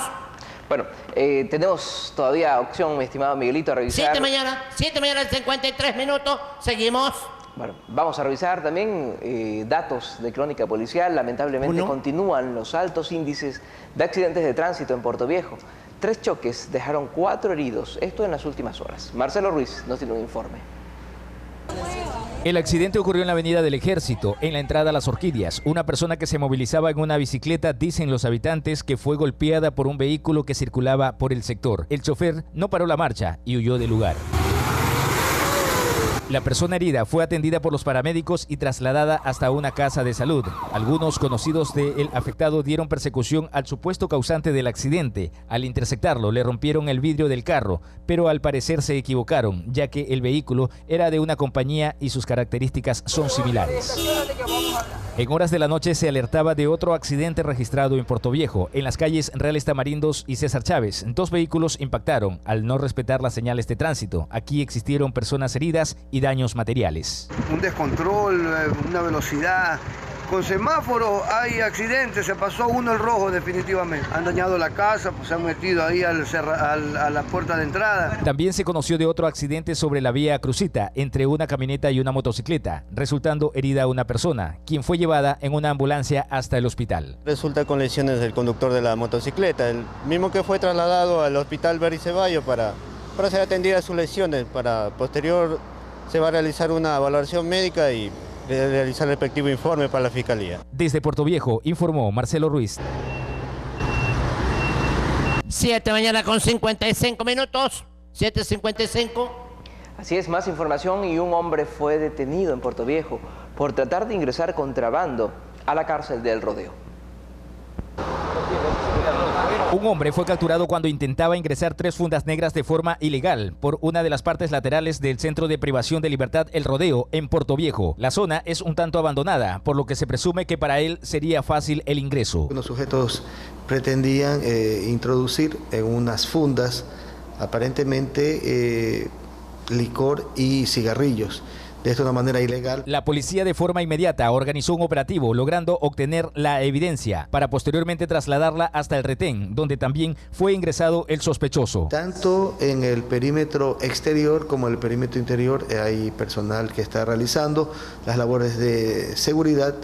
Bueno, tenemos todavía opción, mi estimado Miguelito, a revisar. 7 mañana, 53 minutos, seguimos. Bueno, vamos a revisar también datos de crónica policial. Lamentablemente continúan los altos índices de accidentes de tránsito en Portoviejo. 3 choques dejaron 4 heridos, esto en las últimas horas. Marcelo Ruiz nos tiene un informe. El accidente ocurrió en la avenida del Ejército, en la entrada a Las Orquídeas. Una persona que se movilizaba en una bicicleta, dicen los habitantes, que fue golpeada por un vehículo que circulaba por el sector. El chofer no paró la marcha y huyó del lugar. La persona herida fue atendida por los paramédicos y trasladada hasta una casa de salud. Algunos conocidos del afectado dieron persecución al supuesto causante del accidente. Al interceptarlo, le rompieron el vidrio del carro, pero al parecer se equivocaron, ya que el vehículo era de una compañía y sus características son similares. En horas de la noche se alertaba de otro accidente registrado en Portoviejo, en las calles Reales Tamarindos y César Chávez. 2 vehículos impactaron al no respetar las señales de tránsito. Aquí existieron personas heridas y daños materiales. Un descontrol, una velocidad. Con semáforo hay accidentes, se pasó uno el rojo definitivamente. Han dañado la casa, pues se han metido ahí a la puerta de entrada. También se conoció de otro accidente sobre la vía Crucita, entre una camioneta y una motocicleta, resultando herida una persona, quien fue llevada en una ambulancia hasta el hospital. Resulta con lesiones del conductor de la motocicleta, el mismo que fue trasladado al hospital Berry Ceballo para ser atendida a sus lesiones. Para posterior se va a realizar una valoración médica y realizar el respectivo informe para la Fiscalía. Desde Portoviejo informó Marcelo Ruiz. 7 mañana con 55 minutos, 7:55. Así es, más información y un hombre fue detenido en Portoviejo por tratar de ingresar contrabando a la cárcel del Rodeo. Un hombre fue capturado cuando intentaba ingresar 3 fundas negras de forma ilegal por una de las partes laterales del Centro de Privación de Libertad El Rodeo en Portoviejo. La zona es un tanto abandonada, por lo que se presume que para él sería fácil el ingreso. Los sujetos pretendían introducir en unas fundas aparentemente licor y cigarrillos. De esta una manera ilegal. La policía de forma inmediata organizó un operativo, logrando obtener la evidencia para posteriormente trasladarla hasta el retén, donde también fue ingresado el sospechoso. Tanto en el perímetro exterior como en el perímetro interior hay personal que está realizando las labores de seguridad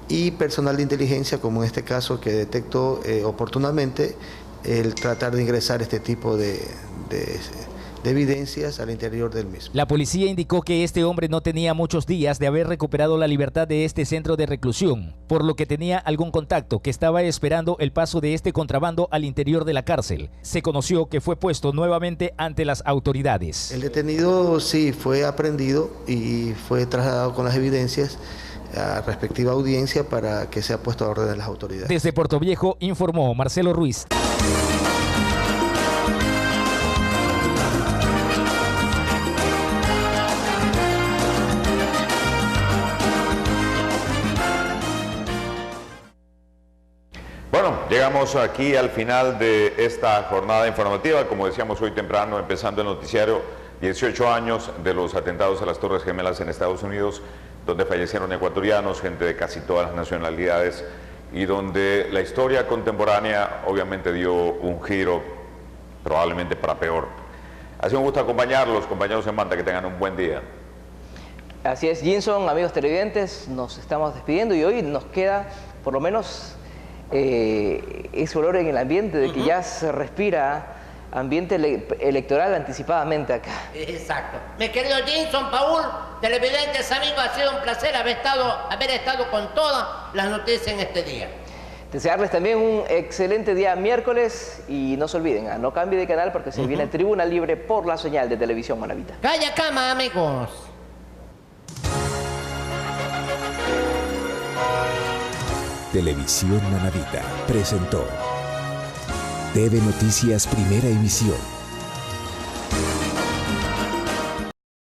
y personal de inteligencia, como en este caso, que detectó oportunamente el tratar de ingresar este tipo de evidencias al interior del mismo. La policía indicó que este hombre no tenía muchos días de haber recuperado la libertad de este centro de reclusión, por lo que tenía algún contacto que estaba esperando el paso de este contrabando al interior de la cárcel. Se conoció que fue puesto nuevamente ante las autoridades. El detenido sí fue aprehendido y fue trasladado con las evidencias a respectiva audiencia para que sea puesto a orden de las autoridades. Desde Portoviejo informó Marcelo Ruiz. Bueno, llegamos aquí al final de esta jornada informativa. Como decíamos hoy temprano, empezando el noticiario, 18 años de los atentados a las Torres Gemelas en Estados Unidos, donde fallecieron ecuatorianos, gente de casi todas las nacionalidades, y donde la historia contemporánea obviamente dio un giro probablemente para peor. Ha sido un gusto acompañarlos, compañeros en banda, que tengan un buen día. Así es, Jinson, amigos televidentes, nos estamos despidiendo y hoy nos queda por lo menos ese olor en el ambiente de que ya se respira ambiente electoral anticipadamente acá. Exacto. Mi querido Jinson, Paul, televidentes, amigos, ha sido un placer haber estado con todas las noticias en este día. Desearles también un excelente día miércoles y no se olviden, no cambie de canal porque se viene Tribuna Libre por la señal de Televisión Manavita. Calla cama, amigos. Televisión Manavita presentó TV Noticias Primera Emisión.